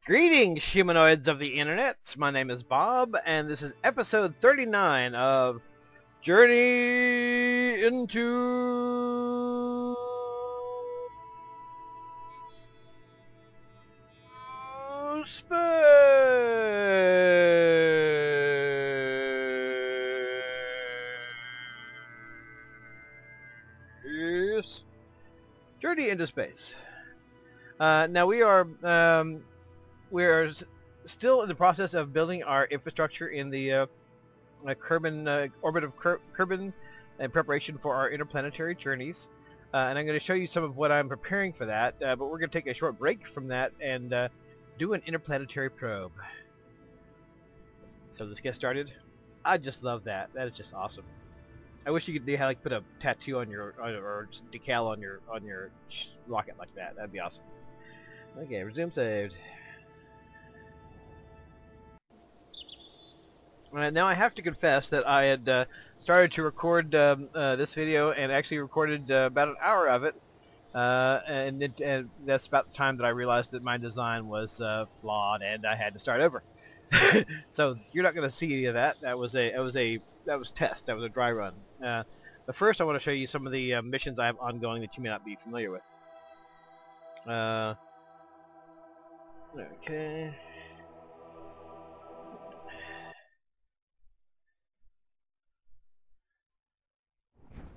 Greetings, humanoids of the internet. My name is Bob, and this is episode 39 of Journey into Space. Journey into Space. Now we are still in the process of building our infrastructure in the Kerbin orbit of Kerbin in preparation for our interplanetary journeys. And I'm going to show you some of what I'm preparing for that, but we're going to take a short break from that and do an interplanetary probe. So let's get started. I just love that. That is just awesome. I wish you could like put a tattoo on your or just decal on your rocket like that. That'd be awesome. Okay, resume saved. Now I have to confess that I had started to record this video and actually recorded about an hour of it, and that's about the time that I realized that my design was flawed and I had to start over. So you're not going to see any of that. That was test. That was a dry run. But first, I want to show you some of the missions I have ongoing that you may not be familiar with. Okay.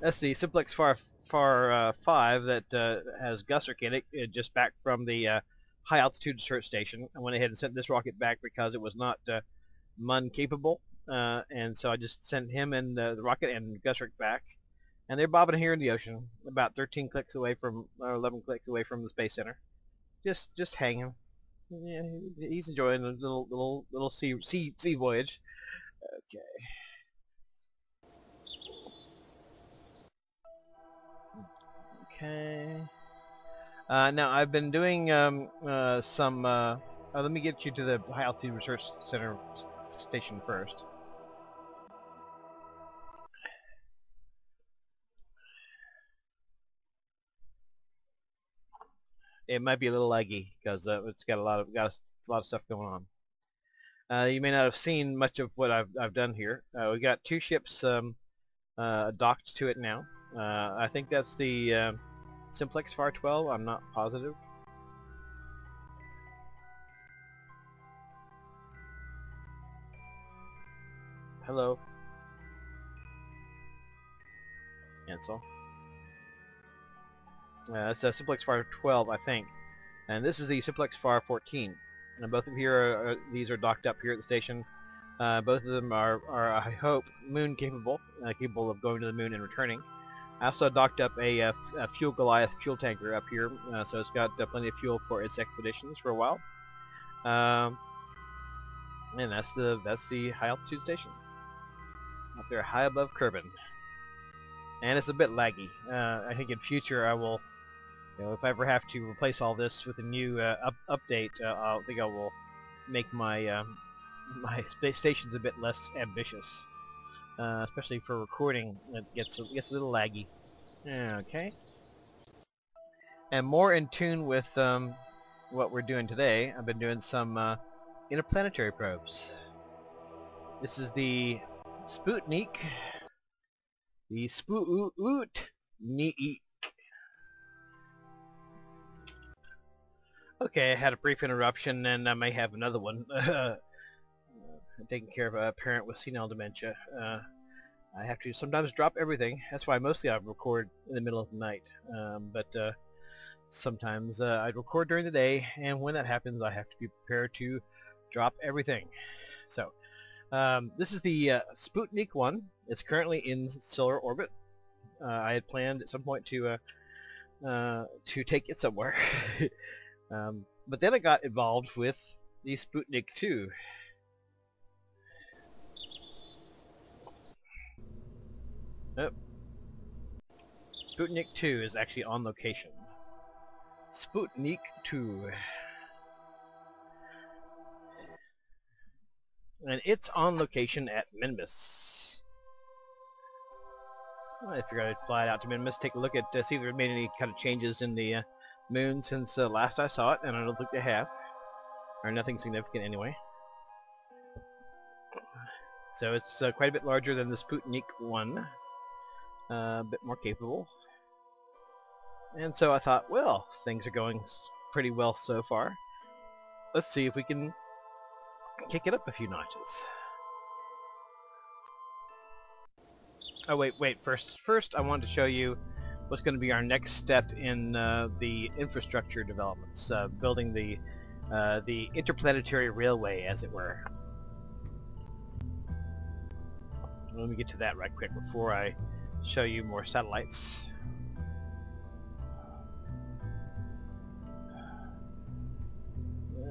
That's the Simplex Far 5 that has Gustrick in it, just back from the high altitude research station. I went ahead and sent this rocket back because it was not MUN capable, and so I just sent him and the rocket and Gustrick back, and they're bobbing here in the ocean, about 13 clicks away from, or 11 clicks away from the Space Center, just hanging. Yeah, he's enjoying a little sea voyage. Okay. Okay. Now I've been doing some. Let me get you to the High Altitude Research Center station first. It might be a little laggy because it's got a lot of stuff going on. You may not have seen much of what I've done here. We got two ships docked to it now. I think that's the Simplex Far 12. I'm not positive. Hello. Cancel. It's a Simplex Far 12, I think. And this is the Simplex Far 14. And both of here these are docked up here at the station. Both of them are I hope, moon capable, capable of going to the moon and returning. I also docked up a Fuel Goliath fuel tanker up here, so it's got plenty of fuel for its expeditions for a while. And that's the high altitude station up there, high above Kerbin. And it's a bit laggy. I think in future I will, if I ever have to replace all this with a new update, I think I will make my my space stations a bit less ambitious. Especially for recording, it gets a little laggy. Okay. And more in tune with what we're doing today, I've been doing some interplanetary probes. This is the Spuuutneek. The Spuuutneek. Okay, I had a brief interruption, and I may have another one. Taking care of a parent with senile dementia. I have to sometimes drop everything. That's why mostly I record in the middle of the night. But sometimes I record during the day, and when that happens, I have to be prepared to drop everything. So this is the Spuuutneek 1. It's currently in solar orbit. I had planned at some point to take it somewhere, but then I got involved with the Spuuutneek 2. Oh. Spuuutneek 2 is actually on location. Spuuutneek 2. And it's on location at Minmus. Well, if you're going to fly out to Minmus, take a look at, see if there have been any kind of changes in the moon since last I saw it, and I don't think they have. or nothing significant anyway. So it's quite a bit larger than the Spuuutneek 1, a bit more capable. And so I thought, well, things are going pretty well so far. Let's see if we can kick it up a few notches. Oh, wait. First I wanted to show you what's going to be our next step in the infrastructure developments, building the Interplanetary Railway, as it were. Let me get to that right quick before I show you more satellites.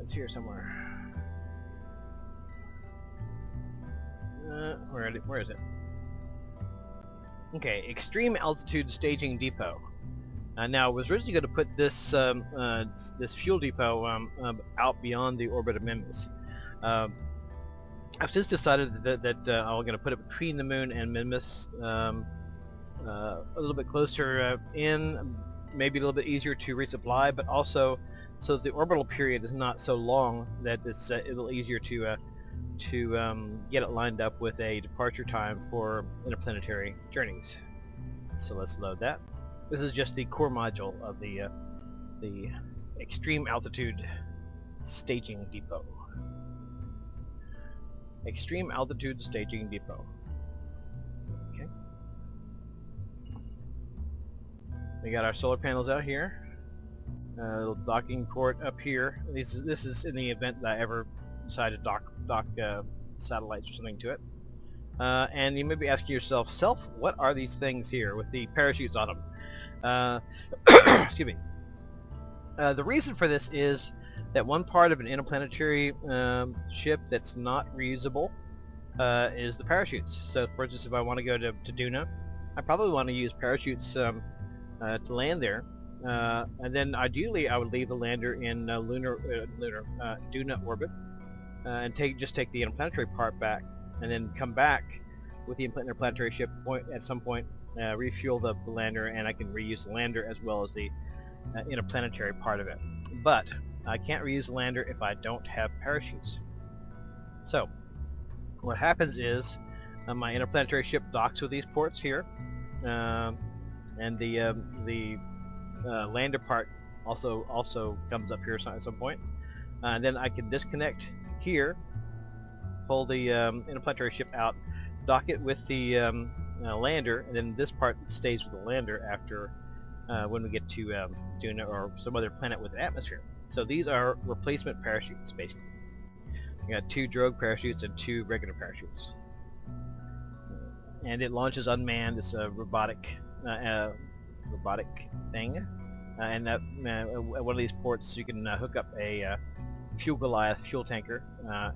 It's here somewhere. Where is it? Okay, Extreme Altitude Staging Depot. Now, I was originally going to put this this fuel depot out beyond the orbit of Mimas. I've since decided that I'm going to put it between the Moon and Mimas, a little bit closer in, maybe a little bit easier to resupply, but also so that the orbital period is not so long that it's a little easier to get it lined up with a departure time for interplanetary journeys. So let's load that. This is just the core module of the Extreme Altitude Staging Depot. Extreme Altitude Staging Depot. Okay. We got our solar panels out here. Little docking port up here. This is in the event that I ever decide to dock satellites or something to it. And you may be asking yourself, Self, what are these things here with the parachutes on them? Excuse me. The reason for this is that one part of an interplanetary ship that's not reusable is the parachutes. So, for instance, if I want to go to Duna, I probably want to use parachutes to land there. And then ideally I would leave the lander in Duna orbit and just take the interplanetary part back, and then come back with the interplanetary ship at some point, refuel the lander, and I can reuse the lander as well as the interplanetary part of it. But I can't reuse the lander if I don't have parachutes. So what happens is my interplanetary ship docks with these ports here, and the lander part also comes up here at some point, and then I can disconnect here, pull the interplanetary ship out, dock it with the lander, and then this part stays with the lander after when we get to Duna or some other planet with an atmosphere. So these are replacement parachutes, basically. We got 2 drogue parachutes and 2 regular parachutes, and it launches unmanned. It's a robotic thing, and at one of these ports you can hook up a Fuel Goliath fuel tanker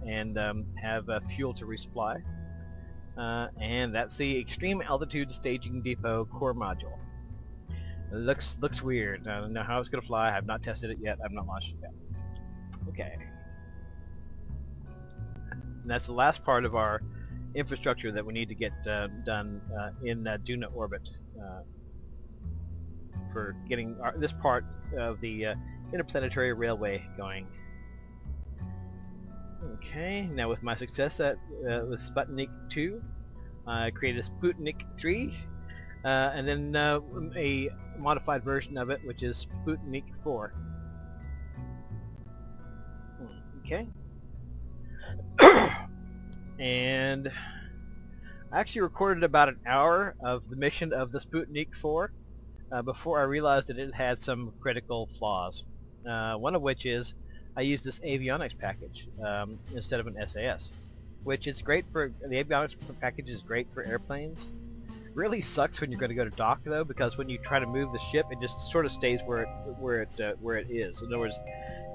and have fuel to resupply, and that's the Extreme Altitude Staging Depot core module. It looks weird. I don't know how it's going to fly. I have not tested it yet. I've not launched it yet. Okay, and that's the last part of our infrastructure that we need to get done in Duna orbit for getting this part of the Interplanetary Railway going. Okay, now with my success with Spuuutneek 2, I created a Spuuutneek 3, and then a modified version of it, which is Spuuutneek 4. Okay. And I actually recorded about an hour of the mission of the Spuuutneek 4 before I realized that it had some critical flaws. One of which is I used this avionics package instead of an SAS, which is great for the avionics package is great for airplanes. Really sucks when you're going to go to dock though, because when you try to move the ship, it just sort of stays where it is. In other words,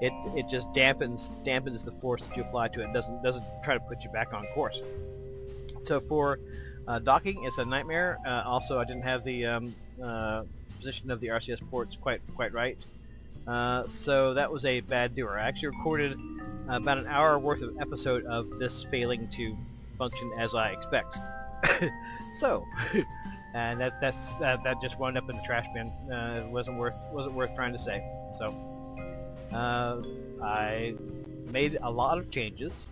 it just dampens the force that you apply to it. It doesn't try to put you back on course. So for docking, it's a nightmare. Also, I didn't have the position of the RCS ports quite right. So that was a bad doer. I actually recorded about an hour worth of episode of this failing to function as I expect. So, and that just wound up in the trash bin. It wasn't worth trying to say. So, I made a lot of changes.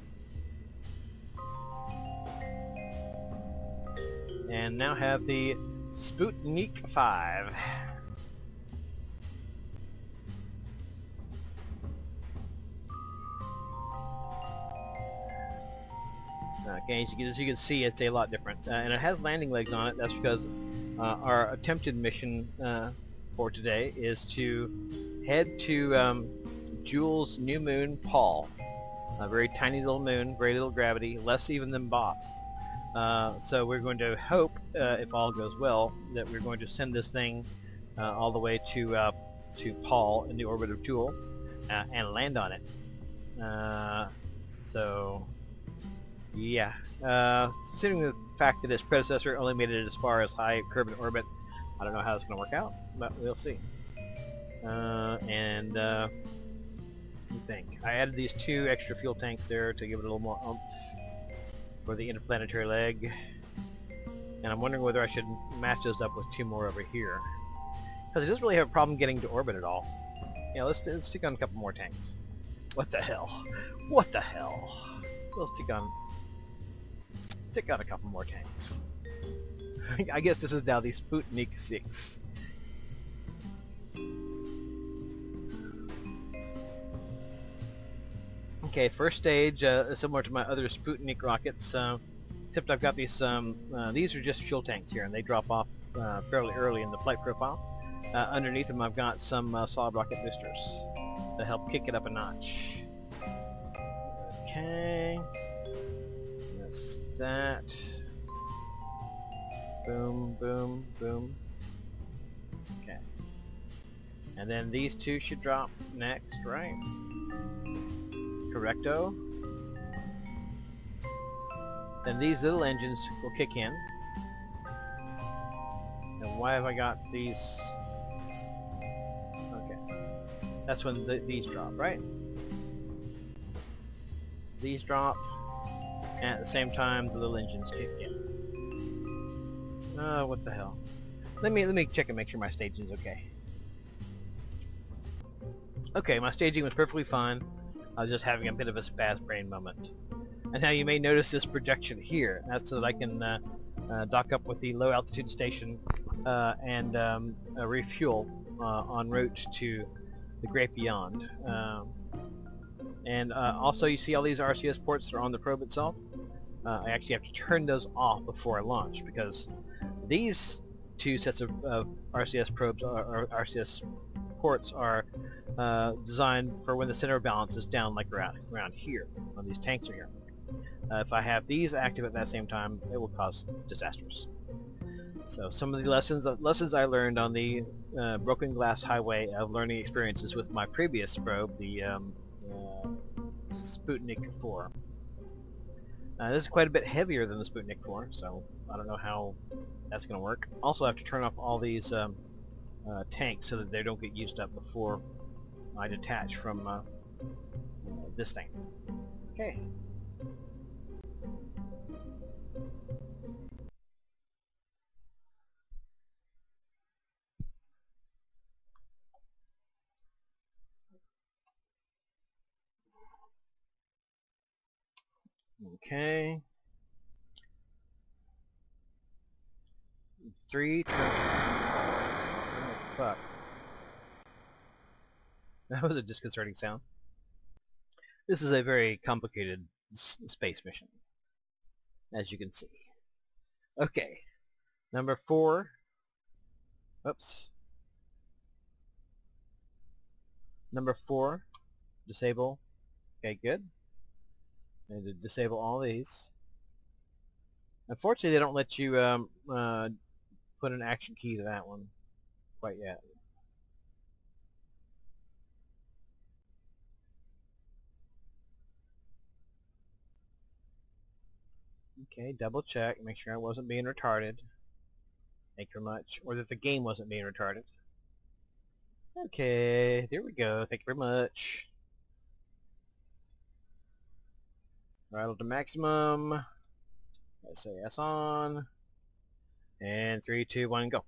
And now have the Spuuutneek 5. Okay, as you can see, it's a lot different. And it has landing legs on it. That's because our attempted mission for today is to head to Jool's new moon, Paul. A very tiny little moon, very little gravity, less even than Bob. So we're going to hope, if all goes well, that we're going to send this thing all the way to Paul in the orbit of Jool and land on it. So, yeah. Considering the fact that its predecessor only made it as far as high Kerbin orbit, I don't know how it's going to work out, but we'll see. What do you think? I added these 2 extra fuel tanks there to give it a little more oomph for the interplanetary leg, and I'm wondering whether I should match those up with 2 more over here, because it doesn't really have a problem getting to orbit at all. Yeah, let's stick on a couple more tanks. What the hell? What the hell? We'll stick on a couple more tanks. I guess this is now the Spuuutneek 6. Okay, first stage, similar to my other Spuuutneek rockets, except I've got these are just fuel tanks here, and they drop off fairly early in the flight profile. Underneath them I've got some solid rocket boosters to help kick it up a notch. Okay, that's that. Boom, boom, boom. Okay. And then these 2 should drop next, right? Correcto. Then these little engines will kick in. And why have I got these? Okay. That's when these drop, right? These drop, and at the same time the little engines kick in. Oh, what the hell? Let me check and make sure my staging's okay. Okay, my staging was perfectly fine. I was just having a bit of a spaz brain moment. And now you may notice this projection here. That's so that I can dock up with the low altitude station and refuel en route to the great beyond. Also you see all these RCS ports that are on the probe itself. I actually have to turn those off before I launch, because these 2 sets of RCS probes or RCS ports are designed for when the center of balance is down, like around here, when these tanks are here. If I have these active at that same time, it will cause disasters. So some of the lessons I learned on the broken glass highway of learning experiences with my previous probe, the Spuuutneek 4. This is quite a bit heavier than the Spuuutneek 4, so I don't know how that's going to work. Also, I have to turn off all these tanks so that they don't get used up before I detach from this thing. Okay. Okay. 3, 2... Oh, fuck. That was a disconcerting sound. This is a very complicated space mission, as you can see. Okay. Number 4. Oops. Number 4. Disable. Okay, good. I need to disable all these. Unfortunately, they don't let you put an action key to that one quite yet. Okay, double check, make sure I wasn't being retarded. Thank you very much. Or that the game wasn't being retarded. Okay, there we go. Thank you very much. Throttle to maximum. Let's say S on. And 3, 2, 1, go.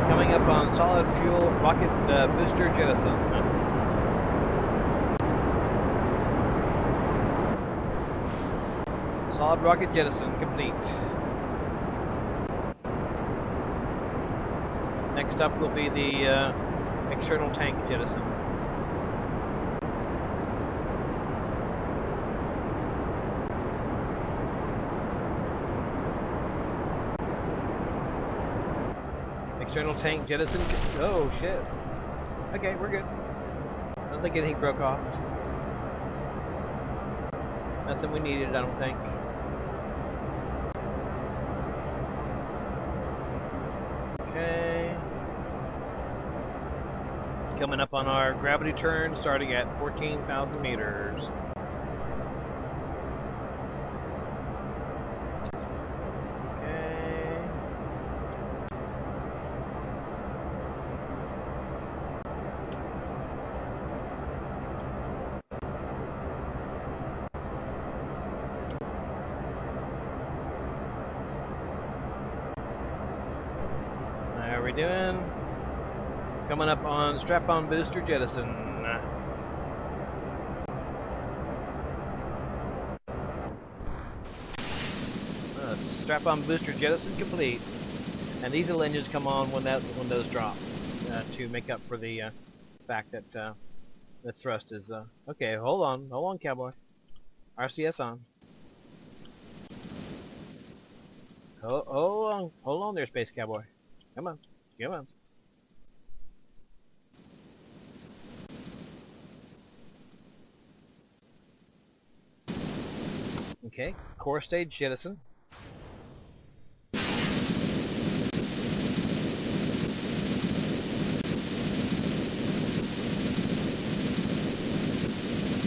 Coming Coming up on solid fuel rocket booster jettison. Solid rocket jettison complete. Next up will be the external tank jettison. External tank jettison. Oh shit. Okay, we're good. I don't think anything broke off. Nothing we needed, I don't think. Okay. Coming up on our gravity turn, starting at 14,000 meters. How are we doing? Coming up on strap-on booster jettison. Strap-on booster jettison complete. And diesel engines come on when those drop to make up for the fact that the thrust is okay. Hold on, cowboy. RCS on. Hold on there, space cowboy. Come on, come on. Okay, core stage jettison.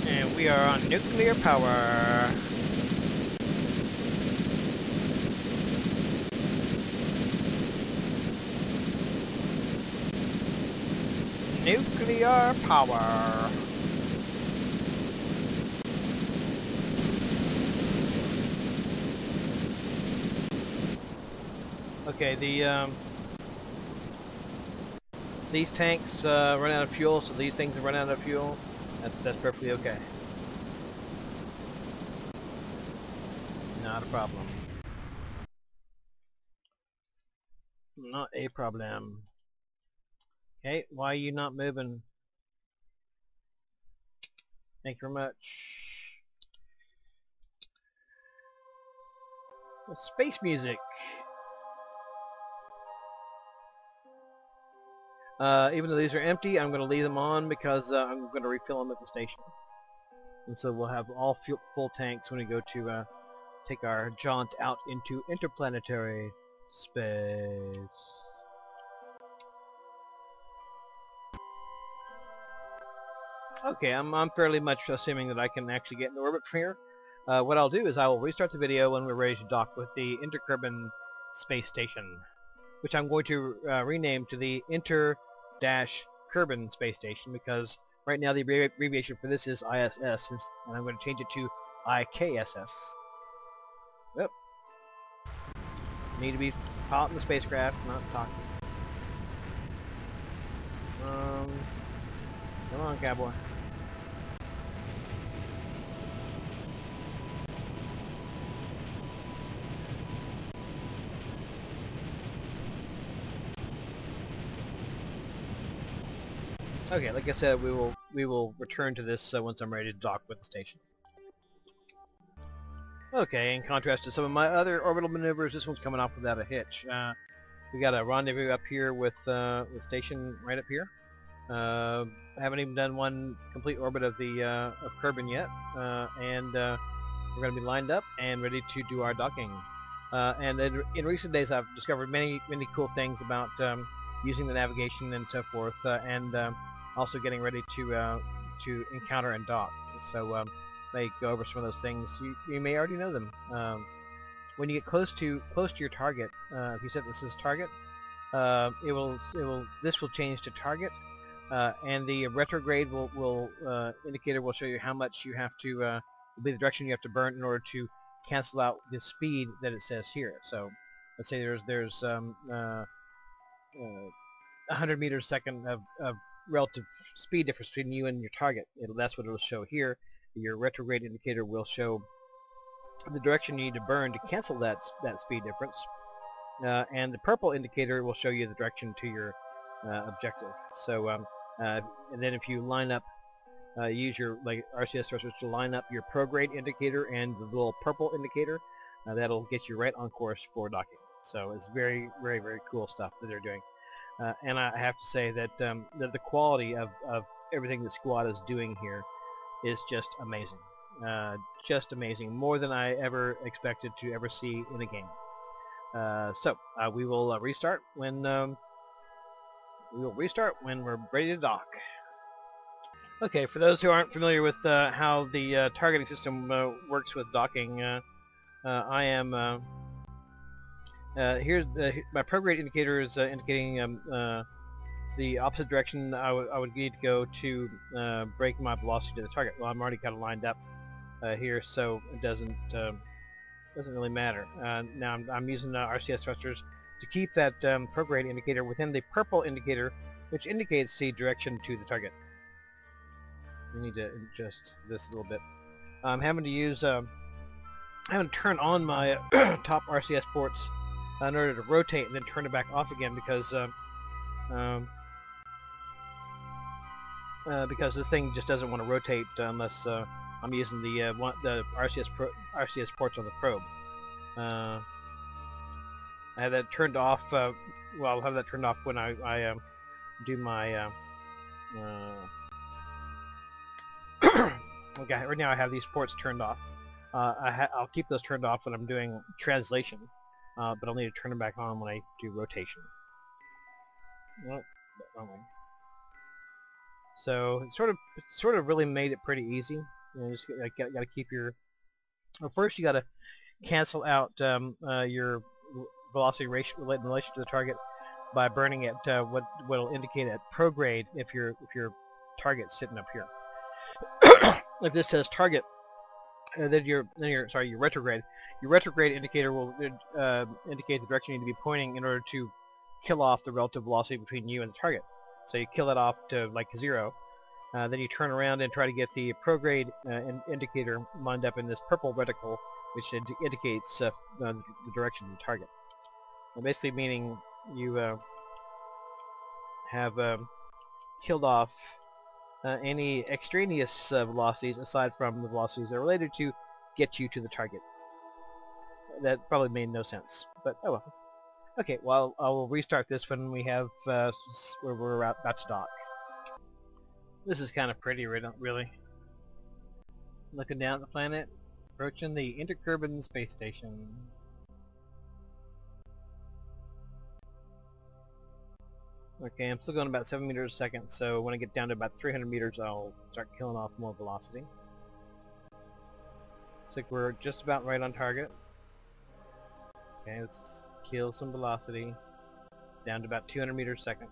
And we are on nuclear power. Nuclear power. Okay, these tanks run out of fuel, so these things run out of fuel. That's perfectly okay. Not a problem. Not a problem. Okay, why are you not moving? Thank you very much. Space music. Even though these are empty, I'm going to leave them on because I'm going to refill them at the station. And so we'll have all full tanks when we go to take our jaunt out into interplanetary space. Okay, I'm fairly much assuming that I can actually get in orbit from here. What I'll do is I will restart the video when we're ready to dock with the Kerbin space station, which I'm going to rename to the Kerbin space station, because right now the abbreviation for this is ISS, and I'm going to change it to IKSS. Yep. Need to be piloting the spacecraft, not talking. Come on, cowboy. Okay, like I said, we will return to this once I'm ready to dock with the station. Okay, in contrast to some of my other orbital maneuvers, this one's coming off without a hitch. We got a rendezvous up here with station right up here. I haven't even done one complete orbit of the of Kerbin yet, and we're going to be lined up and ready to do our docking. And in recent days, I've discovered many cool things about using the navigation and so forth, and also getting ready to encounter and dock. So may go over some of those things. You may already know them. When you get close to your target, if you set this as target, this will change to target, and the retrograde indicator will show you how much you have to will be the direction you have to burn in order to cancel out the speed that it says here. So let's say there's 100 meters a second of relative speed difference between you and your target. That's what it'll show here. Your retrograde indicator will show the direction you need to burn to cancel that speed difference, and the purple indicator will show you the direction to your objective. So and then if you line up, use your RCS thrusters to line up your prograde indicator and the little purple indicator, that'll get you right on course for docking. So it's very, very, very cool stuff that they're doing. And I have to say that, that the quality of everything that Squad is doing here is just amazing. Just amazing. More than I ever expected to ever see in a game. So we will restart when we're ready to dock. Okay, for those who aren't familiar with how the targeting system works with docking, I am here's my prograde indicator is indicating the opposite direction I would need to go to break my velocity to the target. Well, I'm already kind of lined up here, so it doesn't really matter. Now I'm using RCS thrusters to keep that prograde indicator within the purple indicator, which indicates the direction to the target. We need to adjust this a little bit. I'm having to use having to turn on my top RCS ports in order to rotate and then turn it back off again because this thing just doesn't want to rotate unless I'm using the RCS ports on the probe. I have that turned off. Well, I'll have that turned off when I do my. Okay, right now I have these ports turned off. I'll keep those turned off when I'm doing translation, but I'll need to turn them back on when I do rotation. Well, wrong way. So it sort of really made it pretty easy. You know, just got to keep your. Well, first you got to cancel out your velocity ratio in relation to the target by burning at what will indicate at prograde if your target's sitting up here. If this says target, then your retrograde. Your retrograde indicator will indicate the direction you need to be pointing in order to kill off the relative velocity between you and the target. So you kill it off to like 0. Then you turn around and try to get the prograde indicator lined up in this purple reticle, which indicates the direction of the target. Basically meaning you have killed off any extraneous velocities aside from the velocities that are related to get you to the target. That probably made no sense, but oh well. Okay, well I will restart this when we have where we're about to dock. This is kind of pretty, really. Looking down at the planet, approaching the Kerbin space station. Okay, I'm still going about 7 meters a second, so when I get down to about 300 meters, I'll start killing off more velocity. Looks like we're just about right on target. Okay, let's kill some velocity. Down to about 200 meters a second.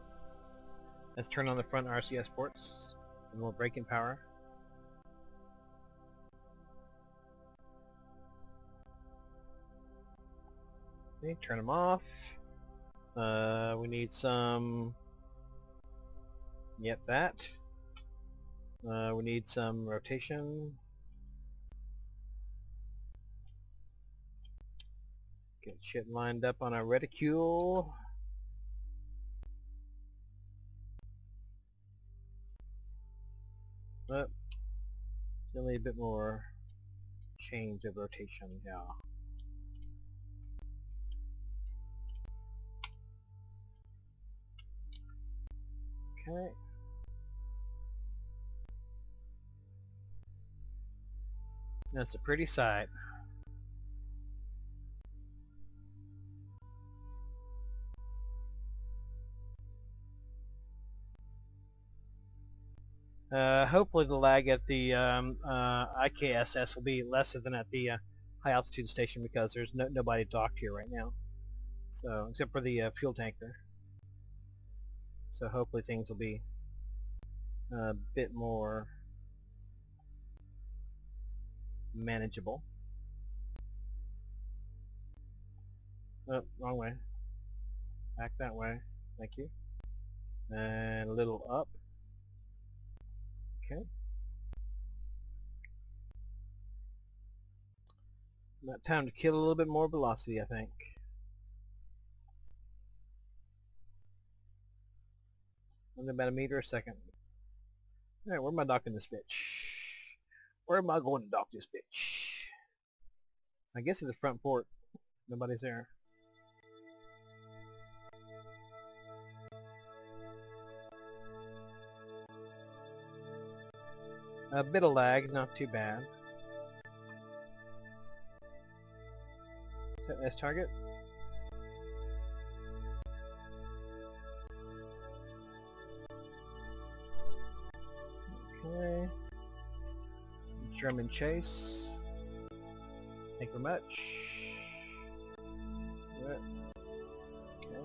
Let's turn on the front RCS ports, and we'll brake in power. Okay, turn them off. We need some. Yep, that. We need some rotation. Get shit lined up on our reticule. But still need a bit more change of rotation, yeah. Okay. That's a pretty sight. Hopefully the lag at the IKSS will be less than at the high altitude station because there's nobody docked here right now. So except for the fuel tanker. So hopefully things will be a bit more manageable. Oh, wrong way. Back that way. Thank you. And a little up. Okay. About time to kill a little bit more velocity, I think. Only about a meter a second. Alright, where am I docking this bitch? Where am I going to dock this bitch? I guess at the front port. Nobody's there. A bit of lag, not too bad. Set as target. Okay. German chase. Thank you very much. Good. Okay.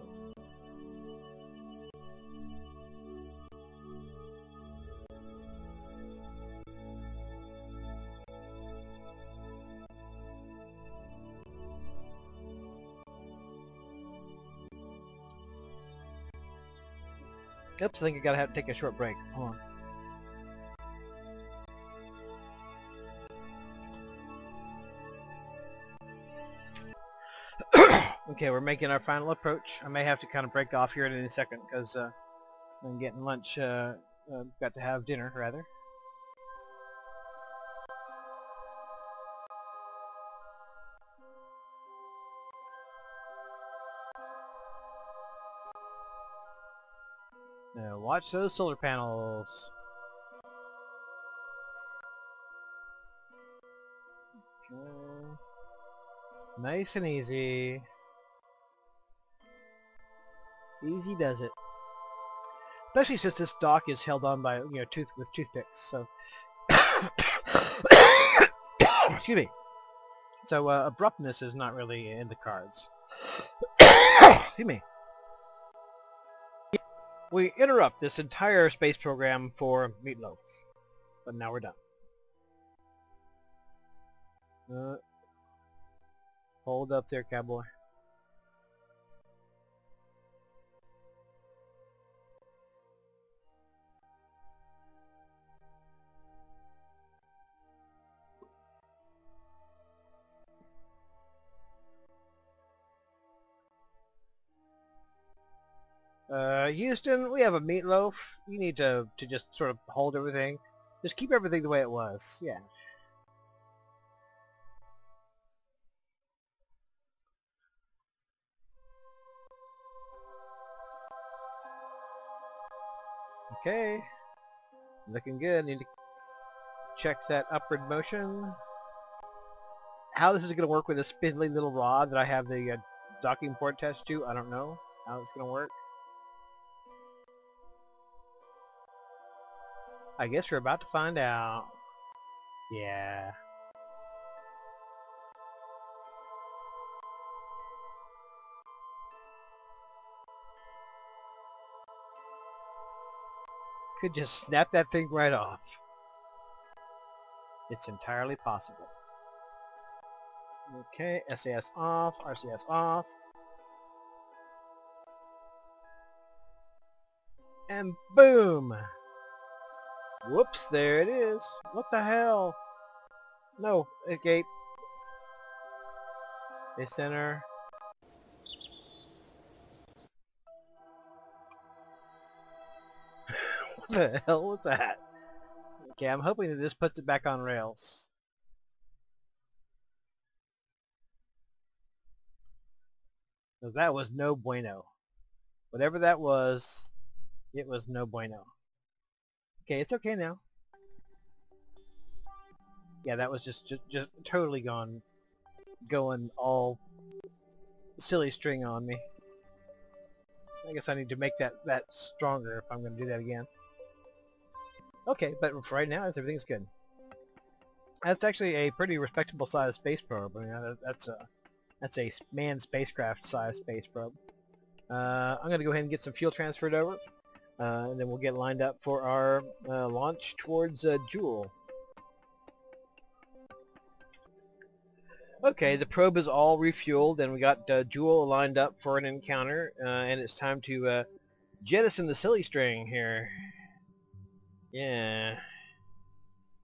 Oops, I think I gotta have to take a short break. Hold on. Okay, we're making our final approach. I may have to kind of break off here in a second because I'm getting lunch. Got to have dinner, rather. Now, watch those solar panels. Okay. Nice and easy. Easy does it. Especially since this dock is held on by, you know, with toothpicks, so... Excuse me. So, abruptness is not really in the cards. Excuse me. We interrupt this entire space program for meatloaf. But now we're done. Hold up there, cowboy. Houston, we have a meatloaf. You need to just sort of hold everything. Just keep everything the way it was. Yeah. Okay. Looking good. Need to check that upward motion. How this is going to work with a spindly little rod that I have the docking port attached to, I don't know how it's going to work. I guess we're about to find out. Yeah. Could just snap that thing right off. It's entirely possible. Okay, SAS off, RCS off. And boom! Whoops, there it is. What the hell? No, escape. Base center. What the hell was that? Okay, I'm hoping that this puts it back on rails. Because that was no bueno. Whatever that was, it was no bueno. Okay, it's okay now. Yeah, that was just totally going all silly string on me. I guess I need to make that stronger if I'm going to do that again. Okay, but for right now, everything's good. That's actually a pretty respectable size space probe. I mean, that's a manned spacecraft size space probe. I'm going to go ahead and get some fuel transferred over, and then we'll get lined up for our launch towards Jool. Okay, the probe is all refueled, and we got Jool lined up for an encounter, and it's time to jettison the silly string here. Yeah,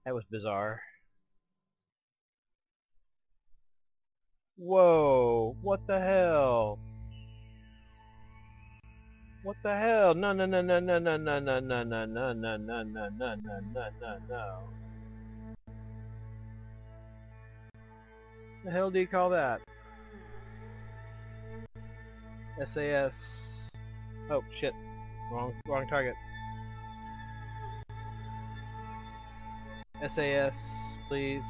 that was bizarre. Whoa, what the hell? What the hell? No, no, no, no, no, no, no, no, no, no, no, no, no, no, no, no, no, no, no. The hell do you call that? SAS. Oh shit. Wrong target. SAS, please.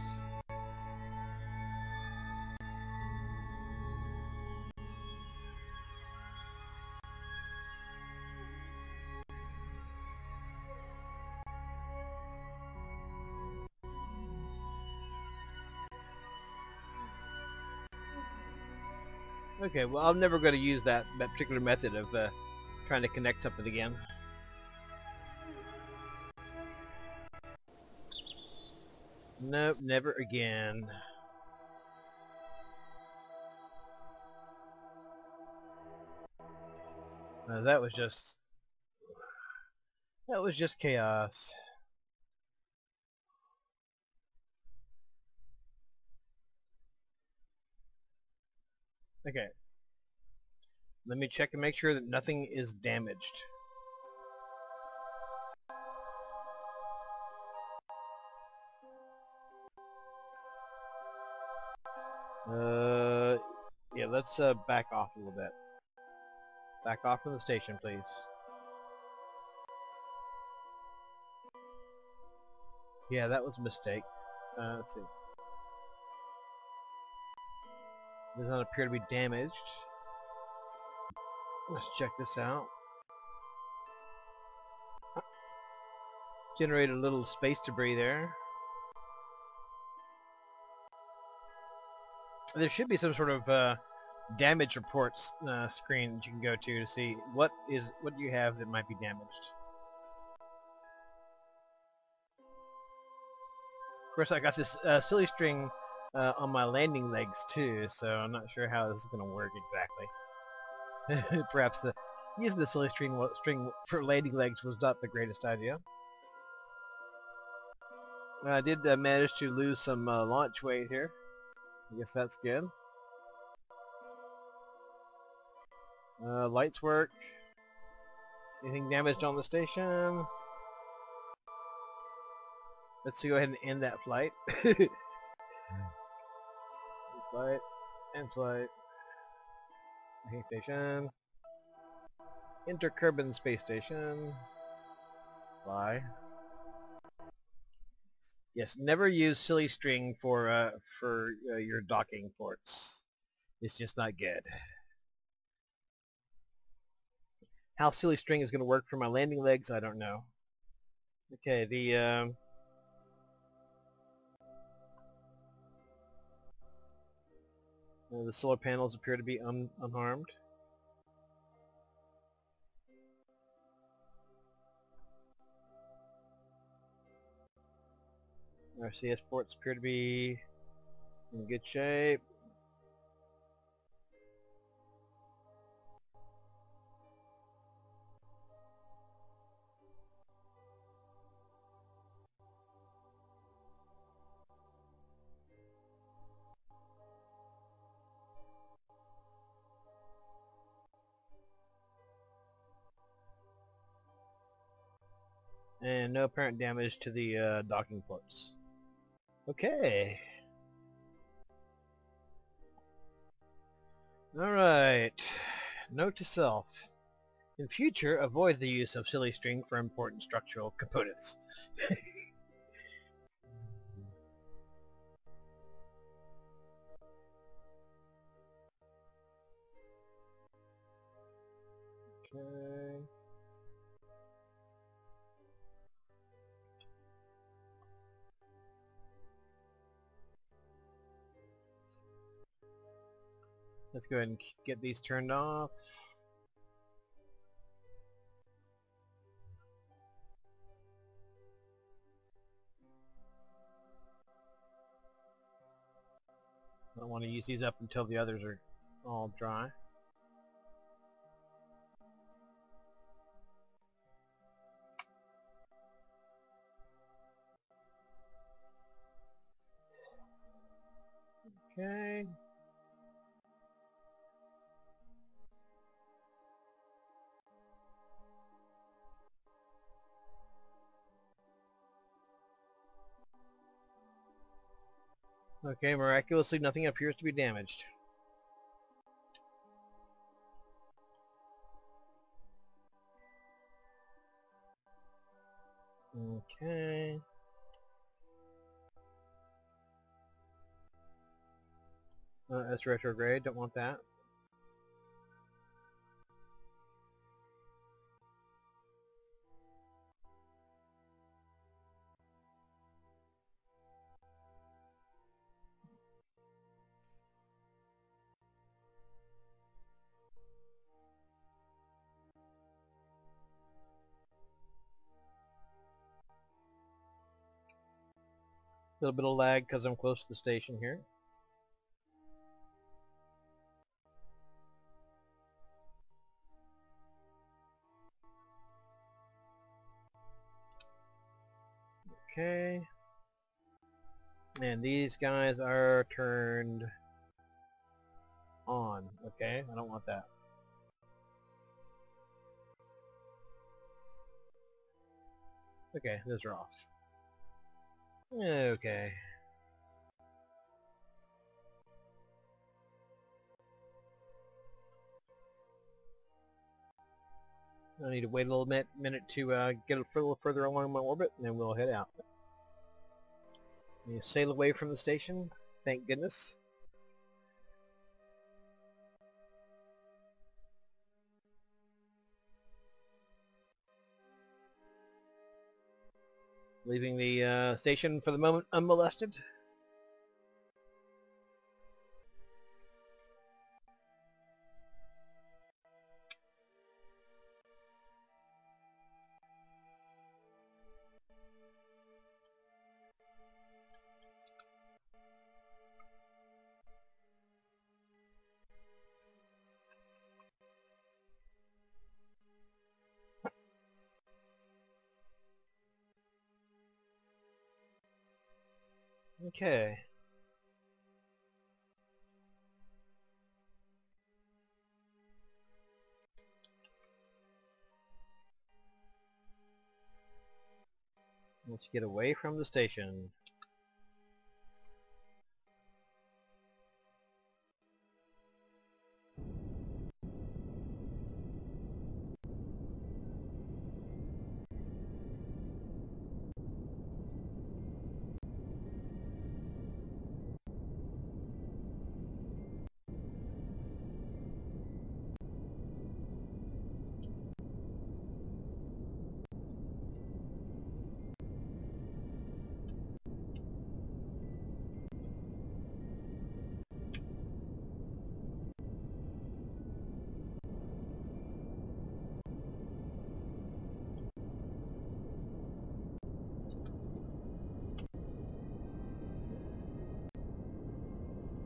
Okay, well I'm never going to use that particular method of trying to connect something again. Nope, never again. That was just chaos. Okay. Let me check and make sure that nothing is damaged. Yeah, let's back off a little bit. Back off from the station, please. Yeah, that was a mistake. Let's see. Does not appear to be damaged. Let's check this out. Generated a little space debris there. There should be some sort of damage reports screen that you can go to see what do you have that might be damaged. Of course, I got this silly string on my landing legs too, so I'm not sure how this is going to work exactly. Perhaps using the silly string for landing legs was not the greatest idea. I did manage to lose some launch weight here. I guess that's good. Lights work. Anything damaged on the station? Let's go ahead and end that flight. Flight. End flight. Main station. Enter Kerbin space station. Fly. Yes, never use silly string for your docking ports. It's just not good. How silly string is going to work for my landing legs, I don't know. Okay, the solar panels appear to be unharmed. Our CS ports appear to be in good shape. And no apparent damage to the docking ports. Okay. Alright. Note to self. In future, avoid the use of silly string for important structural components. Okay. Let's go ahead and get these turned off. I don't want to use these up until the others are all dry. Okay. Okay, miraculously nothing appears to be damaged. Okay. That's retrograde, don't want that. A little bit of lag because I'm close to the station here. Okay. And these guys are turned on. Okay, I don't want that. Okay, those are off. Okay. I need to wait a little minute to get a little further along my orbit, and then we'll head out. You sail away from the station, thank goodness. Leaving the station for the moment unmolested. Okay. Let's get away from the station.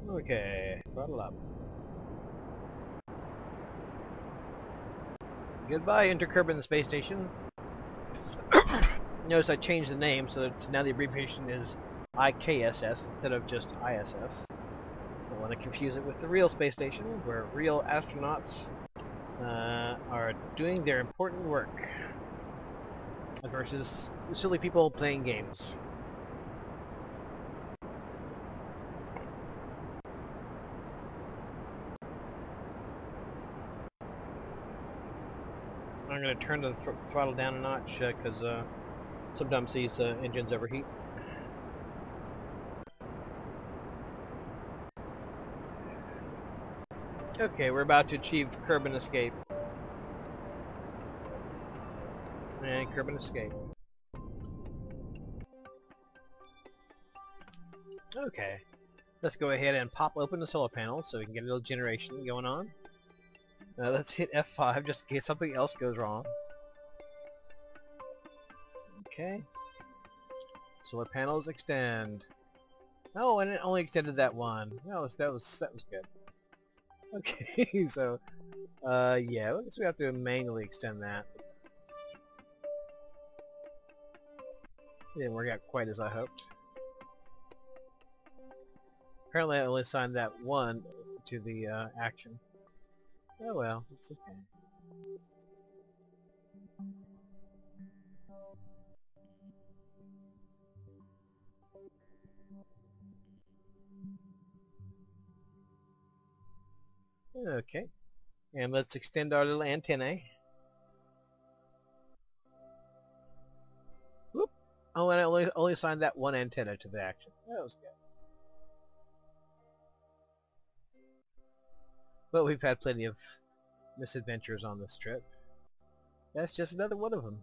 Okay, throttle up. Goodbye, Kerbin space station. Notice I changed the name, so that now the abbreviation is IKSS instead of just ISS. Don't want to confuse it with the real space station, where real astronauts are doing their important work, versus silly people playing games. I'm going to turn the throttle down a notch because sometimes these engines overheat. Okay, we're about to achieve Kerbin escape. And Kerbin escape. Okay, let's go ahead and pop open the solar panels so we can get a little generation going on. Let's hit F5 just in case something else goes wrong. Okay. Solar panels extend. Oh, and it only extended that one. That was good. Okay, so yeah, I guess we have to manually extend that. It didn't work out quite as I hoped. apparently I only assigned that one to the action. Oh well, it's okay. Okay, and let's extend our little antennae. Whoop! Oh, and I only assigned that one antenna to the action. That was good. But we've had plenty of misadventures on this trip. That's just another one of them.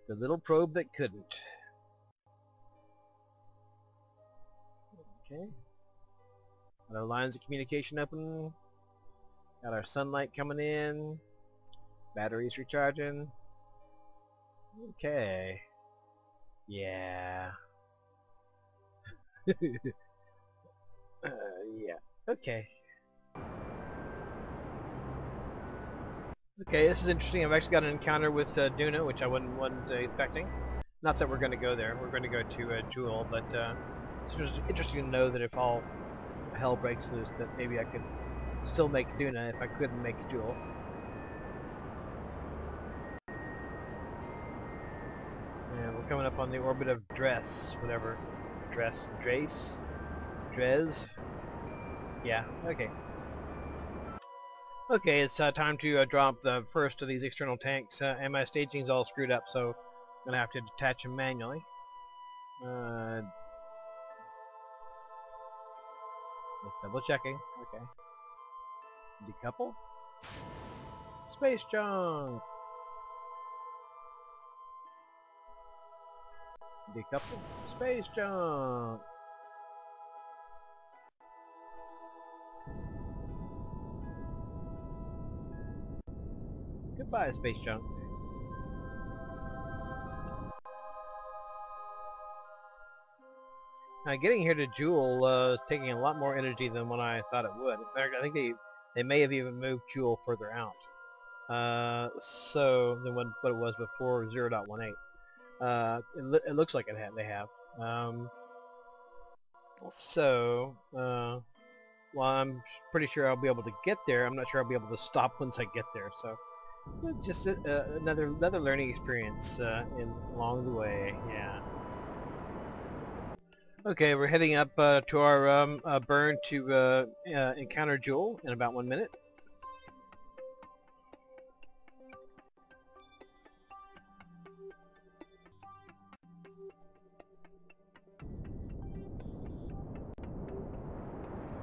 The little probe that couldn't. Okay. Got our lines of communication open. Got our sunlight coming in. Batteries recharging. Okay. Yeah. Yeah. Okay. Okay, this is interesting. I've actually got an encounter with Duna, which I wasn't expecting. Not that we're going to go there. We're going to go to Jool, but it's just interesting to know that if all hell breaks loose, that maybe I could still make Duna if I couldn't make Jool. And we're coming up on the orbit of Dress, whatever. Dress? Drez? Yeah, okay. Okay, it's time to drop the first of these external tanks, and my staging's all screwed up, so I'm going to have to detach them manually. Just double checking. Okay. Decouple. Space junk! Decouple. Space junk! Goodbye, space junk. Now, getting here to Jool is taking a lot more energy than what I thought it would. In fact, I think they may have even moved Jool further out. So than what it was before 0.18. It looks like they have. Well, I'm pretty sure I'll be able to get there. I'm not sure I'll be able to stop once I get there. So just another learning experience along the way. Yeah. Okay, we're heading up to our burn to encounter Jool in about 1 minute.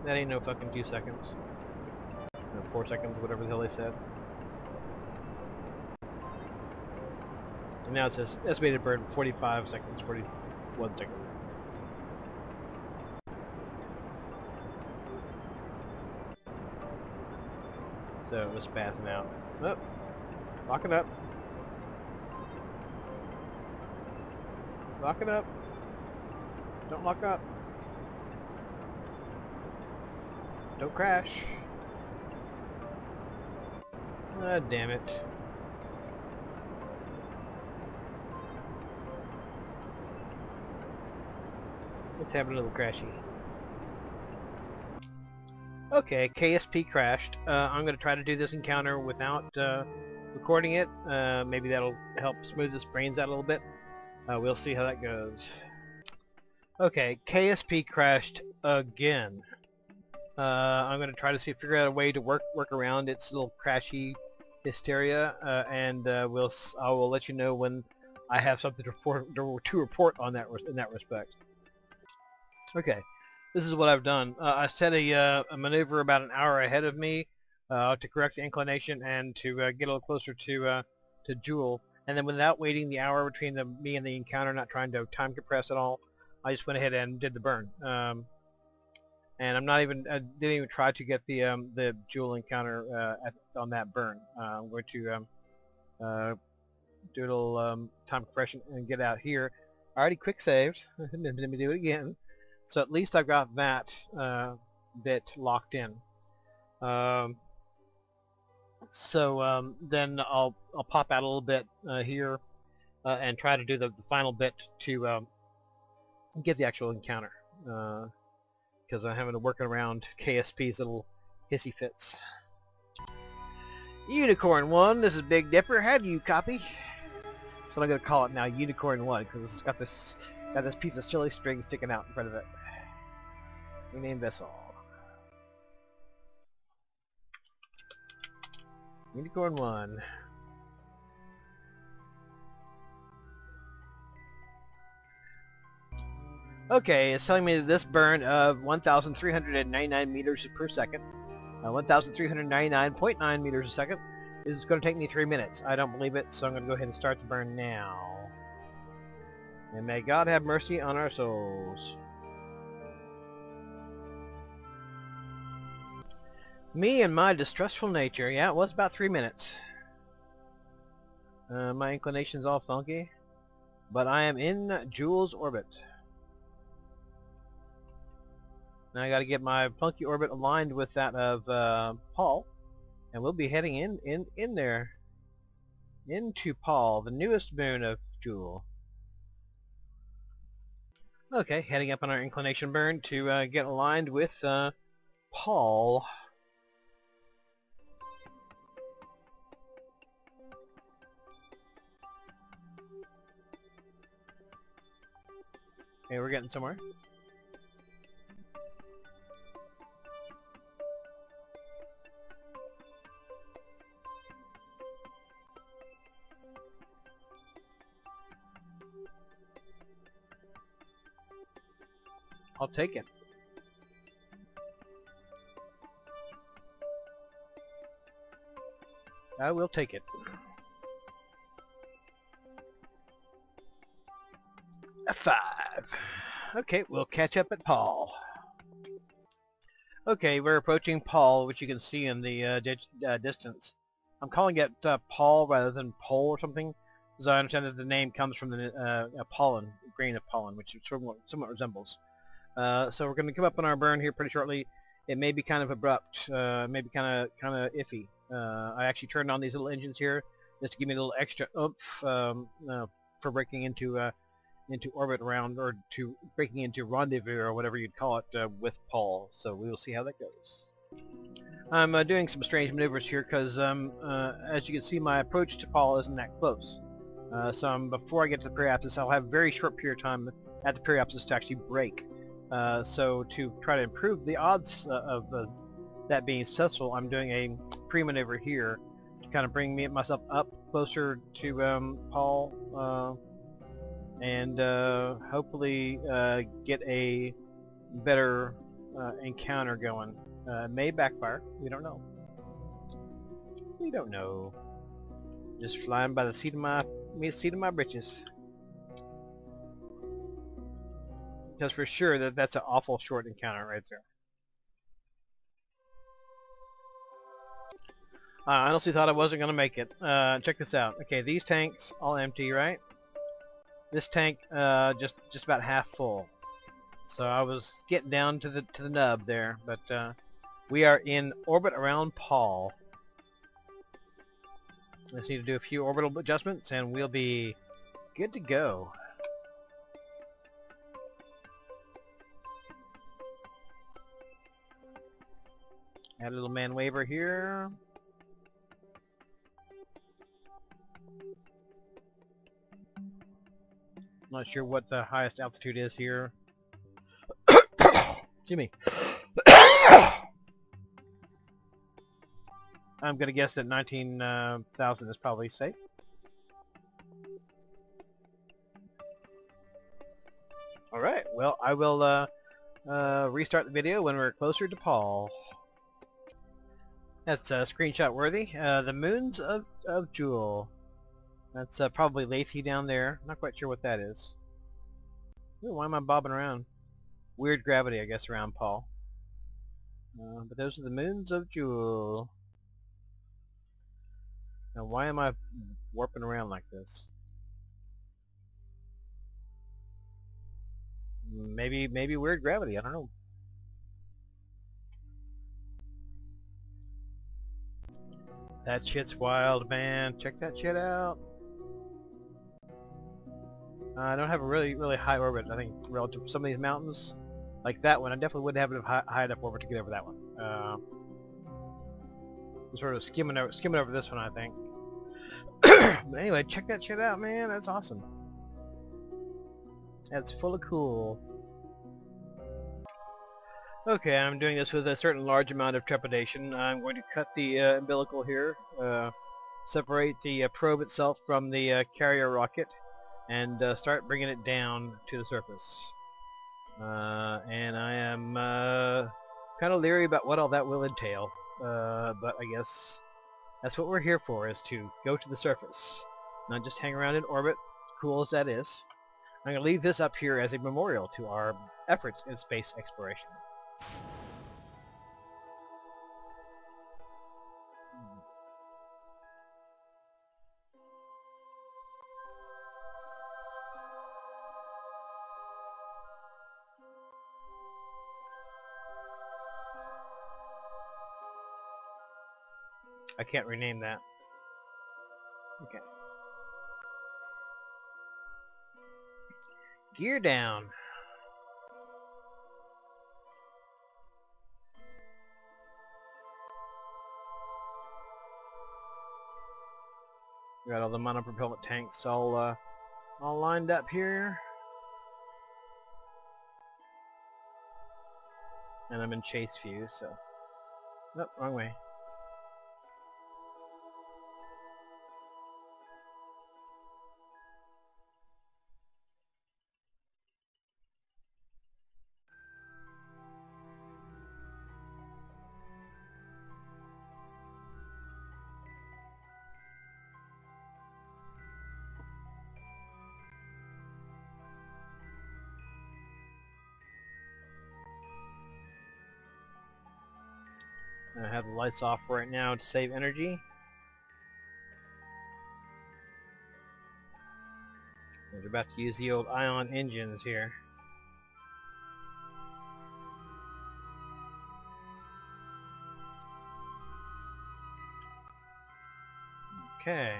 That ain't no fucking 2 seconds. Or 4 seconds, whatever the hell they said. And now it says estimated burn 45 seconds, 41 seconds. So it was passing out. Oh, lock it up. Lock it up. Don't lock up. Don't crash. Ah, damn it. Let's have a little crashy. Okay, KSP crashed. I'm going to try to do this encounter without recording it. Maybe that'll help smooth this brains out a little bit. We'll see how that goes. Okay, KSP crashed again. I'm going to try to figure out a way to work around its little crashy hysteria, and I will let you know when I have something to report on that in that respect. Okay, this is what I've done. I set a maneuver about an hour ahead of me to correct the inclination and to get a little closer to Jool, and then without waiting the hour between me and the encounter, not trying to time compress at all, I just went ahead and did the burn. And I didn't even try to get the Jool encounter on that burn. I'm going to do a little time compression and get out here. I already quick saved. Let me do it again. So at least I've got that bit locked in. Then I'll pop out a little bit here and try to do the final bit to get the actual encounter, because I'm having to work around KSP's little hissy fits. Unicorn 1, this is Big Dipper. How do you copy? So I'm gonna call it now Unicorn 1 because it's got this piece of chili string sticking out in front of it. Rename vessel. Unicorn 1. Okay, it's telling me that this burn of 1,399 meters per second, 1,399.9 meters a second, is going to take me 3 minutes. I don't believe it, so I'm going to go ahead and start the burn now. And may God have mercy on our souls. Me and my distrustful nature. Yeah, it was about 3 minutes. My inclination's all funky, but I am in Jool's orbit. Now I got to get my funky orbit aligned with that of Paul, and we'll be heading in there into Paul, the newest moon of Jool. Okay, heading up on our inclination burn to get aligned with Paul. Okay, we're getting somewhere. I'll take it. I will take it. F5. Okay, we'll catch up at Paul. Okay, we're approaching Paul, which you can see in the distance. I'm calling it Paul rather than Pole or something, because I understand that the name comes from the pollen, grain of pollen, which it somewhat resembles. So we're going to come up on our burn here pretty shortly. It may be kind of abrupt, maybe kind of iffy. I actually turned on these little engines here just to give me a little extra oomph for breaking into orbit around, or to breaking into rendezvous, or whatever you'd call it, with Paul. So we will see how that goes. I'm doing some strange maneuvers here because, as you can see, my approach to Paul isn't that close. So before I get to the periapsis, I'll have a very short period of time at the periapsis to actually brake. So to try to improve the odds of that being successful, I'm doing a pre-maneuver here to kind of bring myself up closer to Paul, and hopefully get a better encounter going. May backfire. We don't know. We don't know. Just flying by the seat of my britches. Because for sure that's an awful short encounter right there. I honestly thought I wasn't going to make it. Check this out. Okay, these tanks all empty, right? This tank just about half full. So I was getting down to the nub there, but we are in orbit around Paul. Just need to do a few orbital adjustments and we'll be good to go. Add a little man waver here. Not sure what the highest altitude is here. Excuse me. I'm going to guess that 19,000 is probably safe. Alright, well, I will restart the video when we're closer to Paul. That's screenshot worthy. The moons of Jool. That's probably Lethe down there. Not quite sure what that is. Ooh, why am I bobbing around? Weird gravity, I guess, around Paul. But those are the moons of Jool. Now, why am I warping around like this? Maybe weird gravity. I don't know. That shit's wild, man. Check that shit out. I don't have a really high orbit, I think, relative to some of these mountains. Like that one, I definitely wouldn't have a high enough orbit to get over that one. I'm sort of skimming over this one, I think. But anyway, check that shit out, man. That's awesome. That's full of cool. Okay, I'm doing this with a certain large amount of trepidation. I'm going to cut the umbilical here, separate the probe itself from the carrier rocket, and start bringing it down to the surface. And I am kind of leery about what all that will entail, but I guess that's what we're here for, is to go to the surface, not just hang around in orbit, cool as that is. I'm going to leave this up here as a memorial to our efforts in space exploration. I can't rename that. Okay. Gear down. We got all the monopropellant tanks all lined up here. And I'm in chase view, so... Nope, wrong way. I have the lights off right now to save energy. We're about to use the old ion engines here. Okay.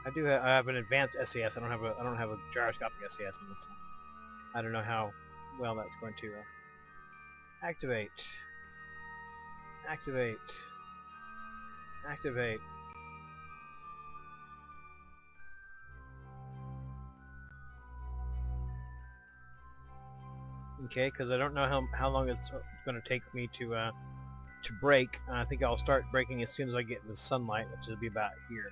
I have an advanced SES. I don't have a gyroscopic SES in this. I don't know how well that's going to activate. Activate. Activate. Okay, because I don't know how long it's going to take me to brake. I think I'll start braking as soon as I get in the sunlight, which will be about here.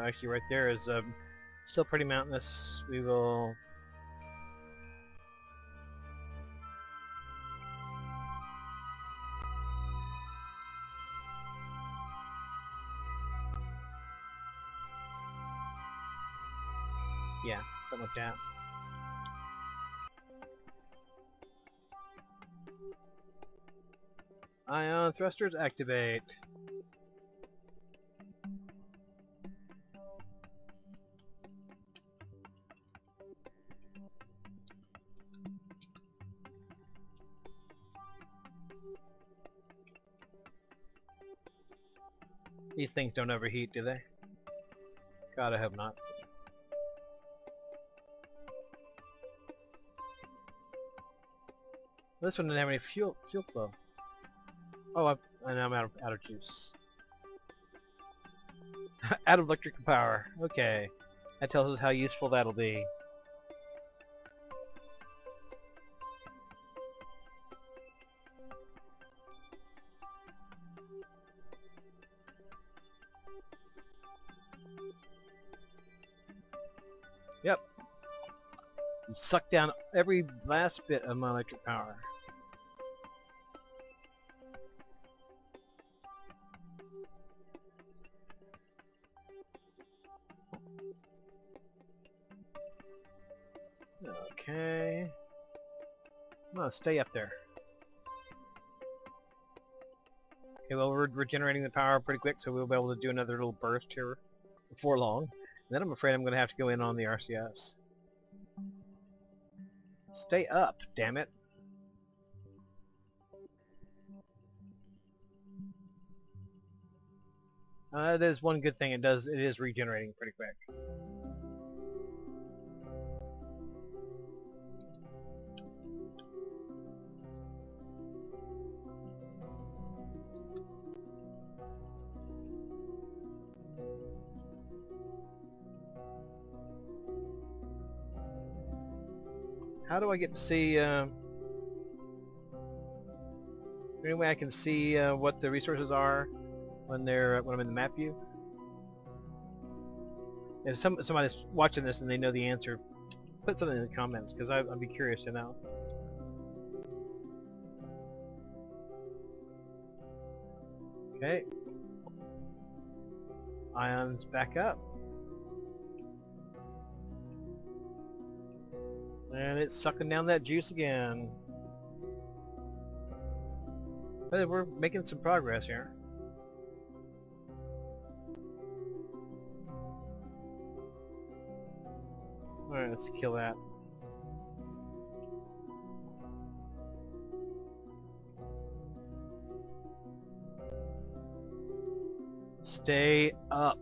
Actually right there is still pretty mountainous. We will... Yeah, something like that. Ion thrusters activate. These things don't overheat, do they? God, I hope not. This one didn't have any fuel flow. Oh, and I'm out of juice. Out of electrical power. Okay. That tells us how useful that'll be. Yep. And suck down every last bit of my electric power. Okay. No, stay up there. Okay, well, we're regenerating the power pretty quick, so we'll be able to do another little burst here before long. And then I'm afraid I'm going to have to go in on the RCS. Stay up, damn it. That is one good thing. It is regenerating pretty quick. How do I get to see, any way I can see what the resources are when I'm in the map view? If somebody's watching this and they know the answer, put something in the comments, because I'd be curious to know. Okay. Ions back up. And it's sucking down that juice again. But we're making some progress here. Alright, let's kill that. Stay up.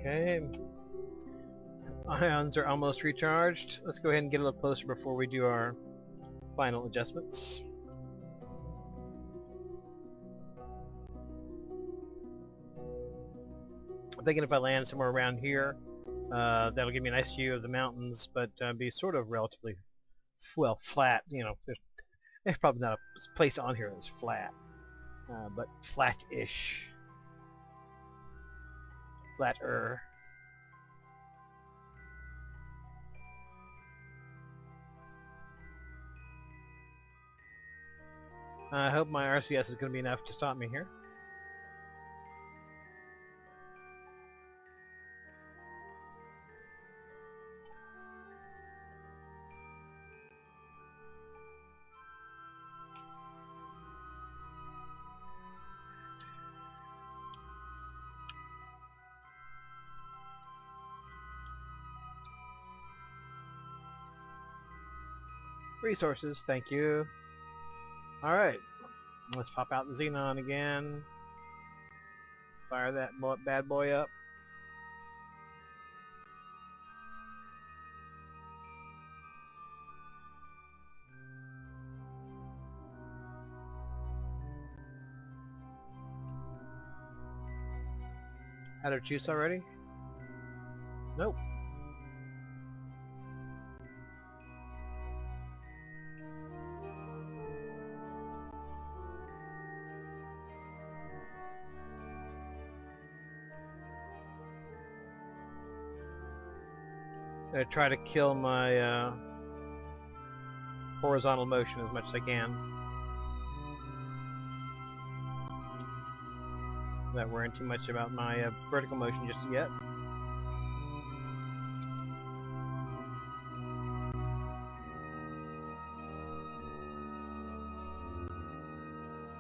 Okay. Ions are almost recharged. Let's go ahead and get a little closer before we do our final adjustments. I'm thinking if I land somewhere around here, that'll give me a nice view of the mountains, but be sort of relatively, well, flat. You know, there's probably not a place on here that's flat, but flat-ish. Flatter. I hope my RCS is going to be enough to stop me here. Resources, thank you. Alright, let's pop out the Xenon again. Fire that bad boy up. Had our juice already? Nope. I try to kill my horizontal motion as much as I can. Not worrying too much about my vertical motion just yet.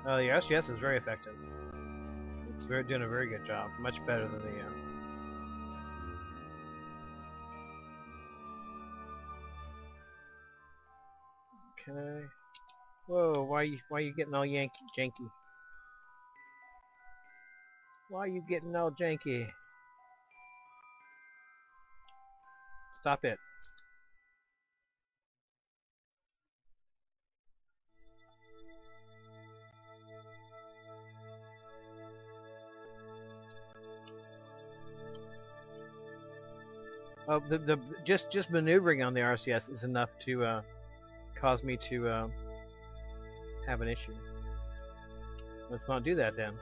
The SGS is very effective. It's doing a very good job, much better than the Okay. Whoa, why you getting all janky? Why are you getting all janky? Stop it. Oh, just maneuvering on the RCS is enough to cause me to have an issue. Let's not do that then.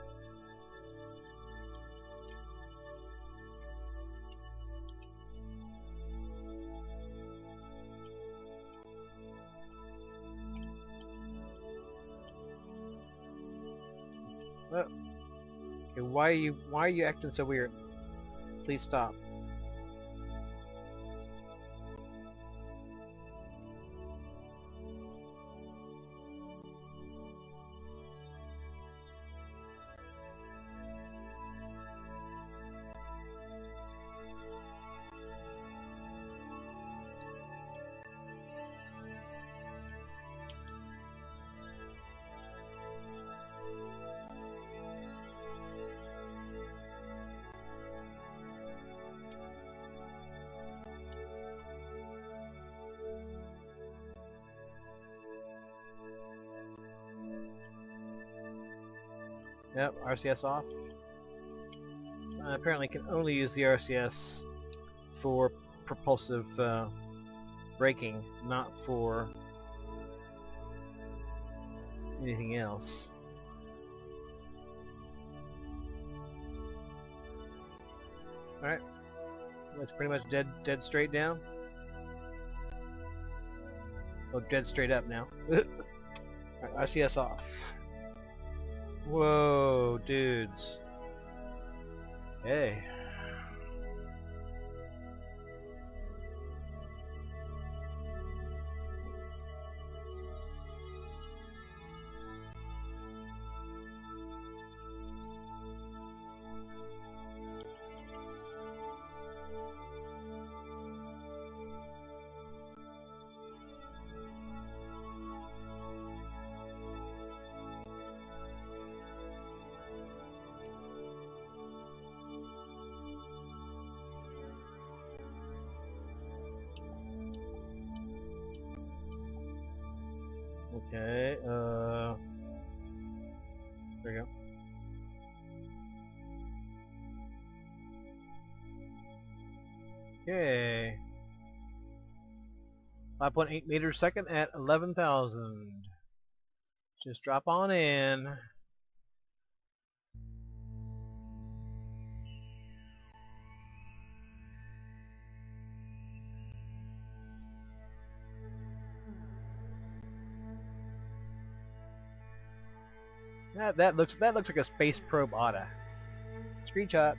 Oh. Okay, why are you acting so weird? Please stop. Yep, RCS off. Apparently can only use the RCS for propulsive braking, not for anything else. Alright. It's pretty much dead straight down. Oh, dead straight up now. Alright, RCS off. Whoa, dudes. Hey. Okay, there we go. Okay. 5.8 meters a second at 11,000. Just drop on in. That looks like a space probe oughta. Screenshot.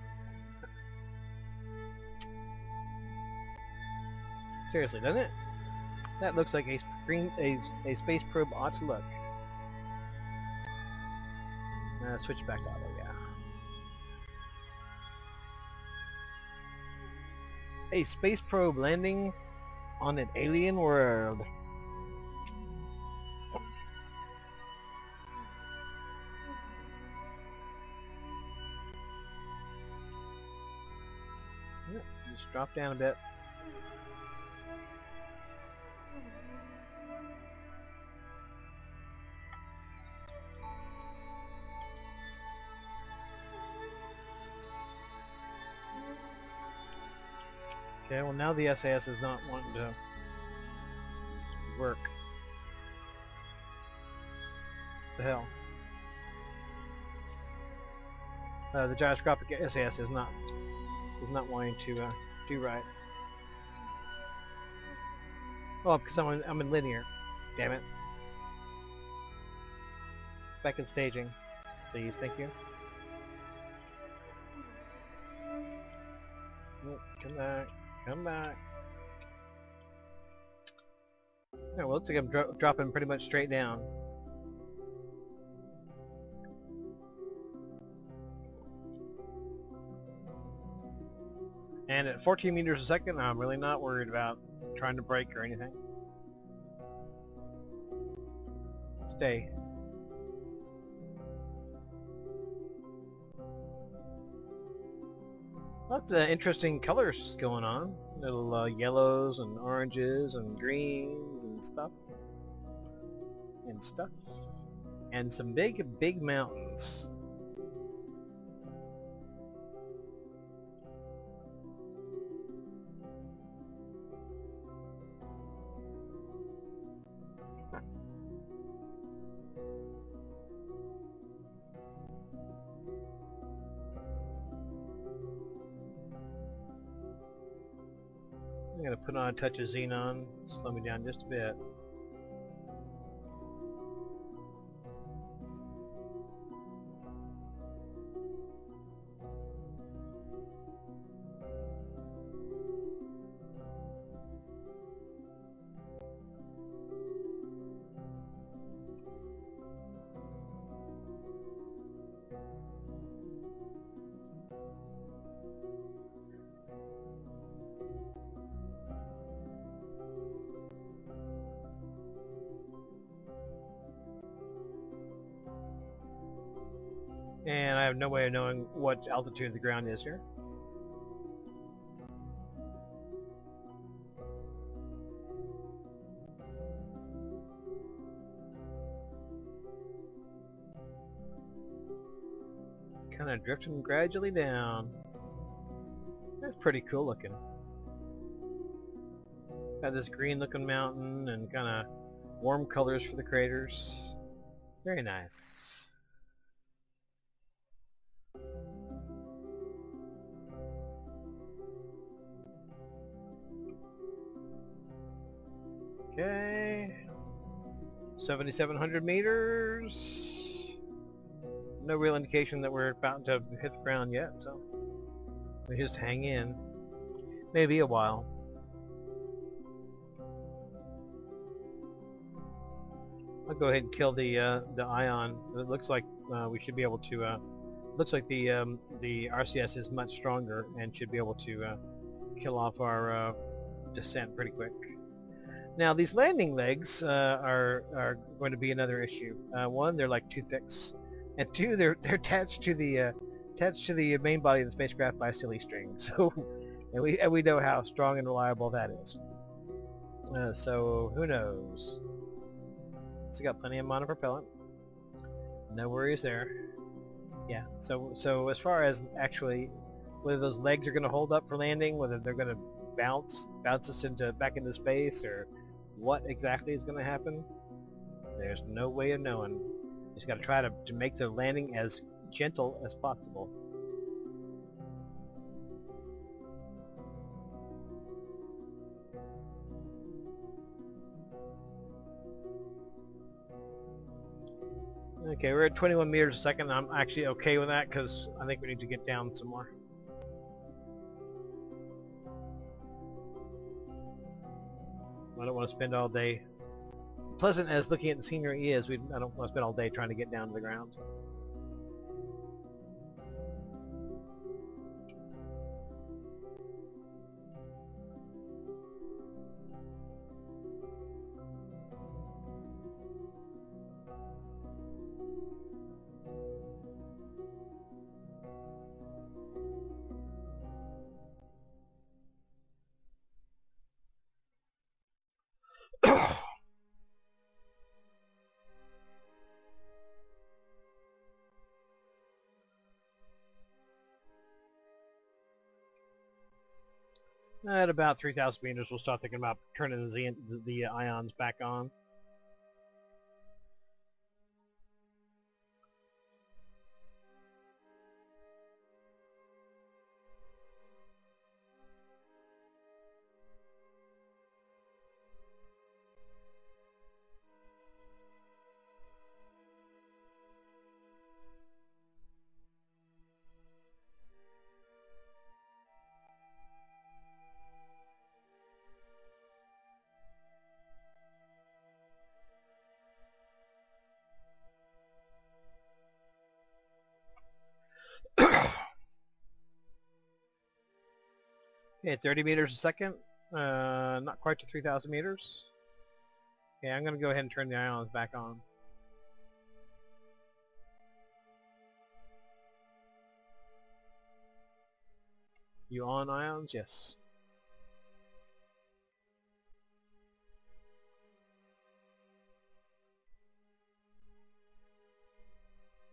Seriously, doesn't it? That looks like a space probe ought to look. Switch back to auto, yeah. A space probe landing on an alien world. Just drop down a bit. Okay, well now the SAS is not wanting to work. What the hell? The gyroscopic SAS is not wanting to do right. Oh, because I'm in linear. Damn it. Back in staging, please. Thank you. Oh, come back. Come back. Yeah, well, looks like I'm dropping pretty much straight down. And at 14 meters a second, I'm really not worried about trying to brake or anything. Stay. Lots of interesting colors going on. Little yellows and oranges and greens and stuff. And some big mountains. I'm going to put on a touch of xenon, slow me down just a bit. And I have no way of knowing what altitude the ground is here. It's kind of drifting gradually down. That's pretty cool looking. Got this green looking mountain and kind of warm colors for the craters. Very nice. Okay. 7,700 meters. No real indication that we're about to hit the ground yet, so we just hang in. Maybe a while. I'll go ahead and kill the ion. It looks like we should be able to. Looks like the RCS is much stronger and should be able to kill off our descent pretty quick. Now these landing legs are going to be another issue. One, they're like toothpicks, and two, they're attached to the main body of the spacecraft by a silly string. So, and we know how strong and reliable that is. So who knows? It's got plenty of monopropellant. No worries there. Yeah. So as far as actually whether those legs are going to hold up for landing, whether they're going to bounce us back into space, or what exactly is going to happen, there's no way of knowing. You just got to try to make the landing as gentle as possible. Okay, we're at 21 meters a second. I'm actually okay with that because I think we need to get down some more. I don't want to spend all day. Pleasant as looking at the scenery is, I don't want to spend all day trying to get down to the ground. At about 3,000 meters, we'll start thinking about turning the ions back on. Okay, 30 meters a second. Not quite to 3,000 meters. Okay, I'm going to go ahead and turn the ions back on. You on, ions? Yes.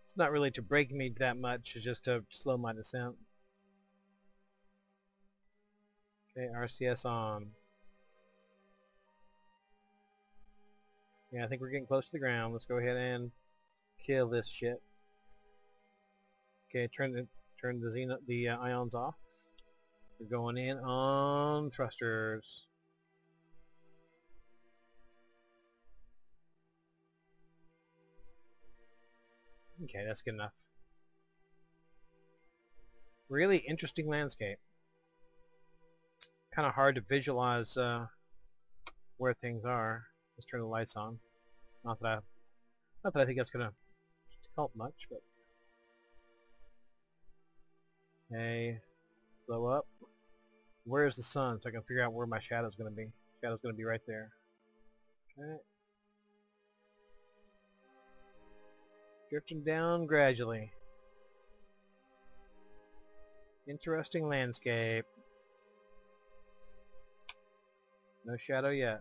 It's not really to break me that much, it's just to slow my descent. Okay, RCS on. Yeah, I think we're getting close to the ground. Let's go ahead and kill this shit. Okay, turn the ions off. We're going in on thrusters. Okay, that's good enough. Really interesting landscape. Kind of hard to visualize where things are. Let's turn the lights on. Not that I think that's gonna help much, but okay, slow up. Where's the sun? So I can figure out where my shadow's gonna be. Shadow's gonna be right there. Okay. Drifting down gradually. Interesting landscape. No shadow yet.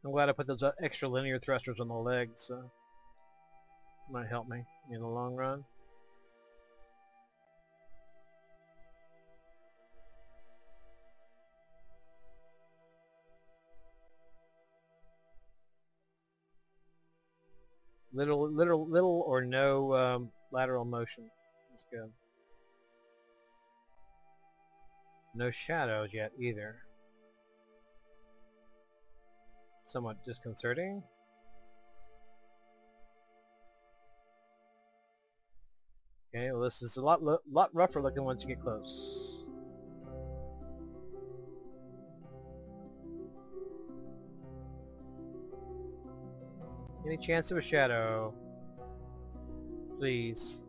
I'm glad I put those extra linear thrusters on the legs. Might help me in the long run. Little or no lateral motion. That's good. No shadows yet either. Somewhat disconcerting. Okay, well this is a lot rougher looking once you get close. Any chance of a shadow? Please.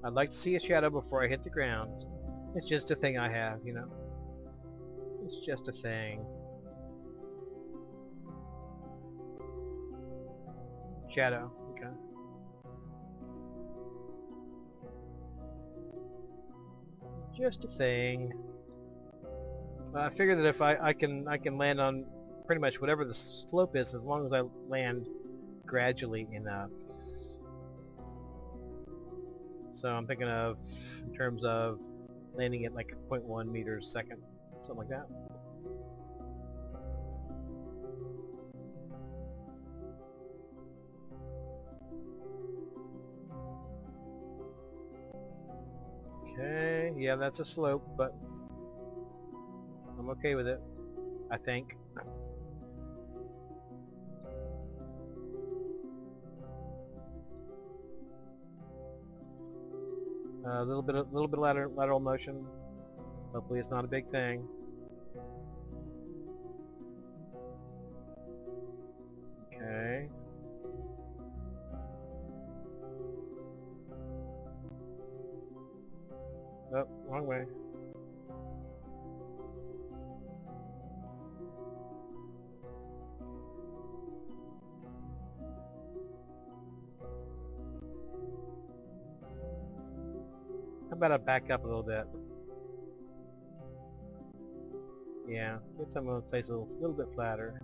I'd like to see a shadow before I hit the ground. It's just a thing I have, you know. It's just a thing. Shadow, okay. Just a thing. I figure that if I can land on pretty much whatever the slope is, as long as I land gradually enough. So I'm thinking of in terms of landing at like 0.1 meters a second, something like that. Okay, yeah, that's a slope, but I'm okay with it, I think. A little bit of lateral motion. Hopefully it's not a big thing. Okay. Oh, wrong way. How about I back up a little bit? Yeah, get some of the place a little bit flatter.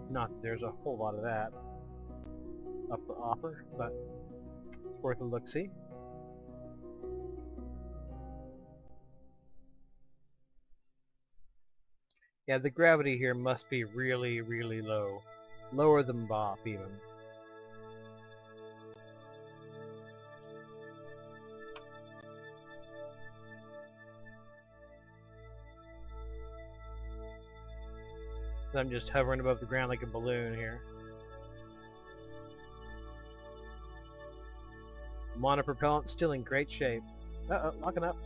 Not that there's a whole lot of that up for offer, but it's worth a look-see. Yeah, the gravity here must be really, really low. Lower than Bop, even. I'm just hovering above the ground like a balloon here. Monopropellant still in great shape. Uh-oh, locking up.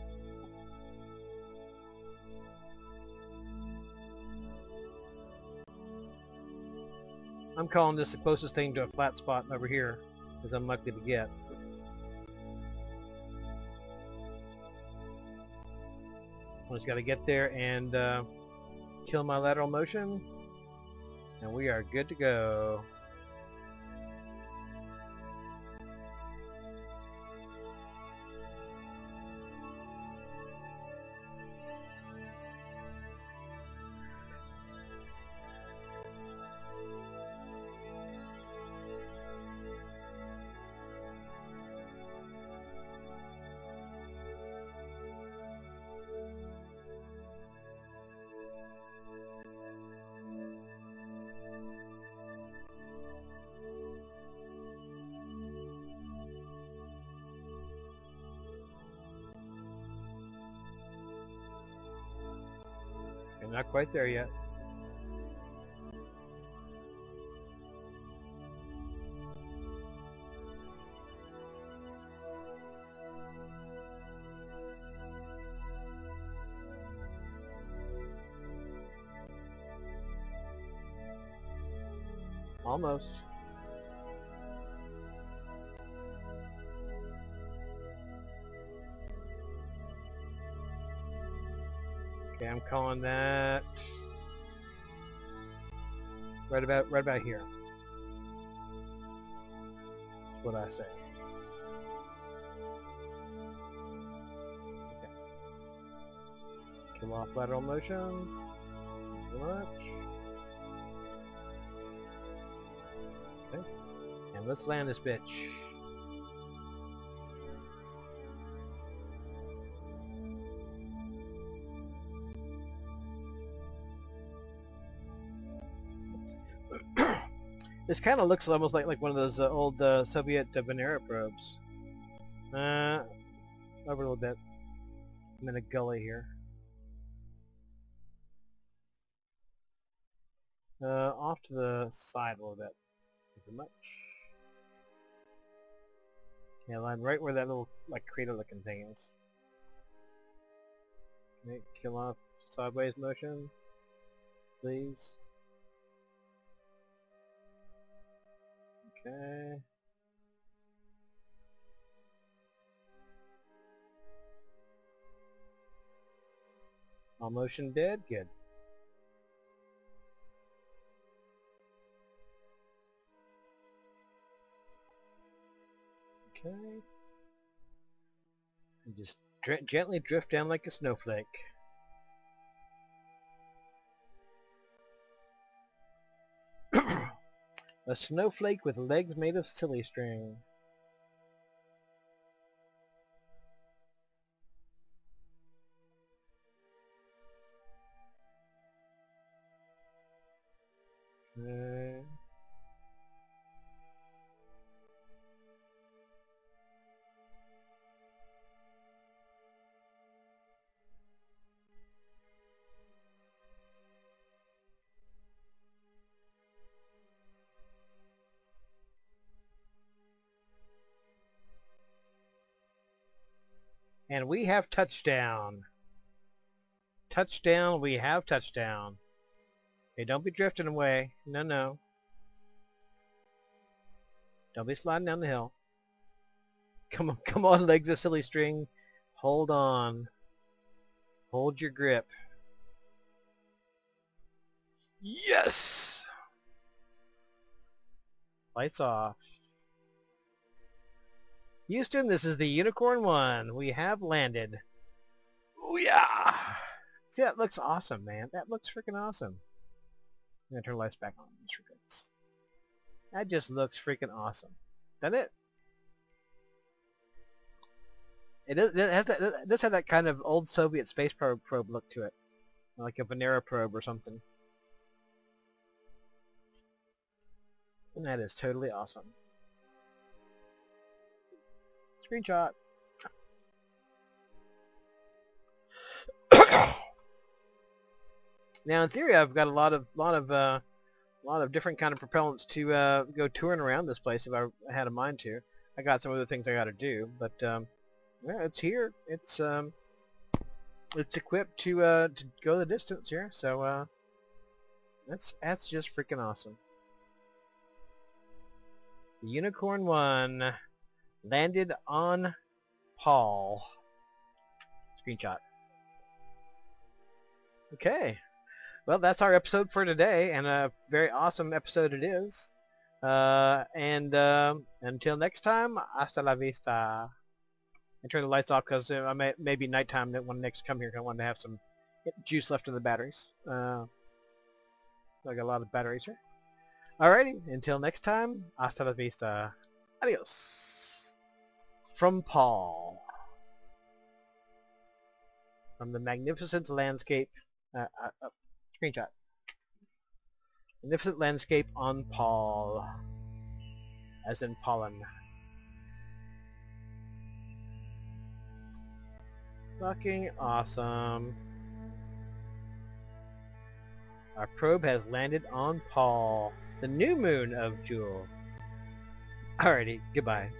I'm calling this the closest thing to a flat spot over here, as I'm likely to get. I just got to get there and kill my lateral motion, and we are good to go. I'm not quite there yet. Almost. Okay, I'm calling that right about here. That's what I say. Okay. Kill off lateral motion. Thank you very much. Okay. And let's land this bitch. This kind of looks almost like one of those old Soviet Venera probes. Over a little bit. I'm in a gully here. Off to the side a little bit. Thank you much. Yeah, line right where that little like crater looking thing is. Okay, kill off sideways motion, please. Okay. All motion dead? Good. Okay. And just gently drift down like a snowflake. A snowflake with legs made of silly string. Okay. And we have touchdown. Touchdown, we have touchdown. Hey, don't be drifting away. No, no. Don't be sliding down the hill. Come on, legs of silly string. Hold on. Hold your grip. Yes! Lights off. Houston, this is the Unicorn 1. We have landed. Oh yeah! See, that looks awesome, man. That looks freaking awesome. I'm gonna turn the lights back on. That just looks freaking awesome. Doesn't it? It does have that kind of old Soviet space probe look to it. Like a Venera probe or something. And that is totally awesome. Screenshot. Now, in theory, I've got a lot of different kind of propellants to go touring around this place if I had a mind to. I got some other things I got to do, but yeah, it's here. It's equipped to go the distance here. So that's just freaking awesome. The Unicorn 1 landed on Paul. Screenshot. Okay. Well, that's our episode for today, and a very awesome episode it is. Until next time, hasta la vista. I turn the lights off because maybe nighttime that when next come here, I want to have some juice left in the batteries. I got a lot of batteries here. Alrighty, until next time, hasta la vista. Adios. From Paul. From the magnificent landscape. Screenshot. Magnificent landscape on Paul. As in pollen. Fucking awesome. Our probe has landed on Paul, the new moon of Jool. Alrighty, goodbye.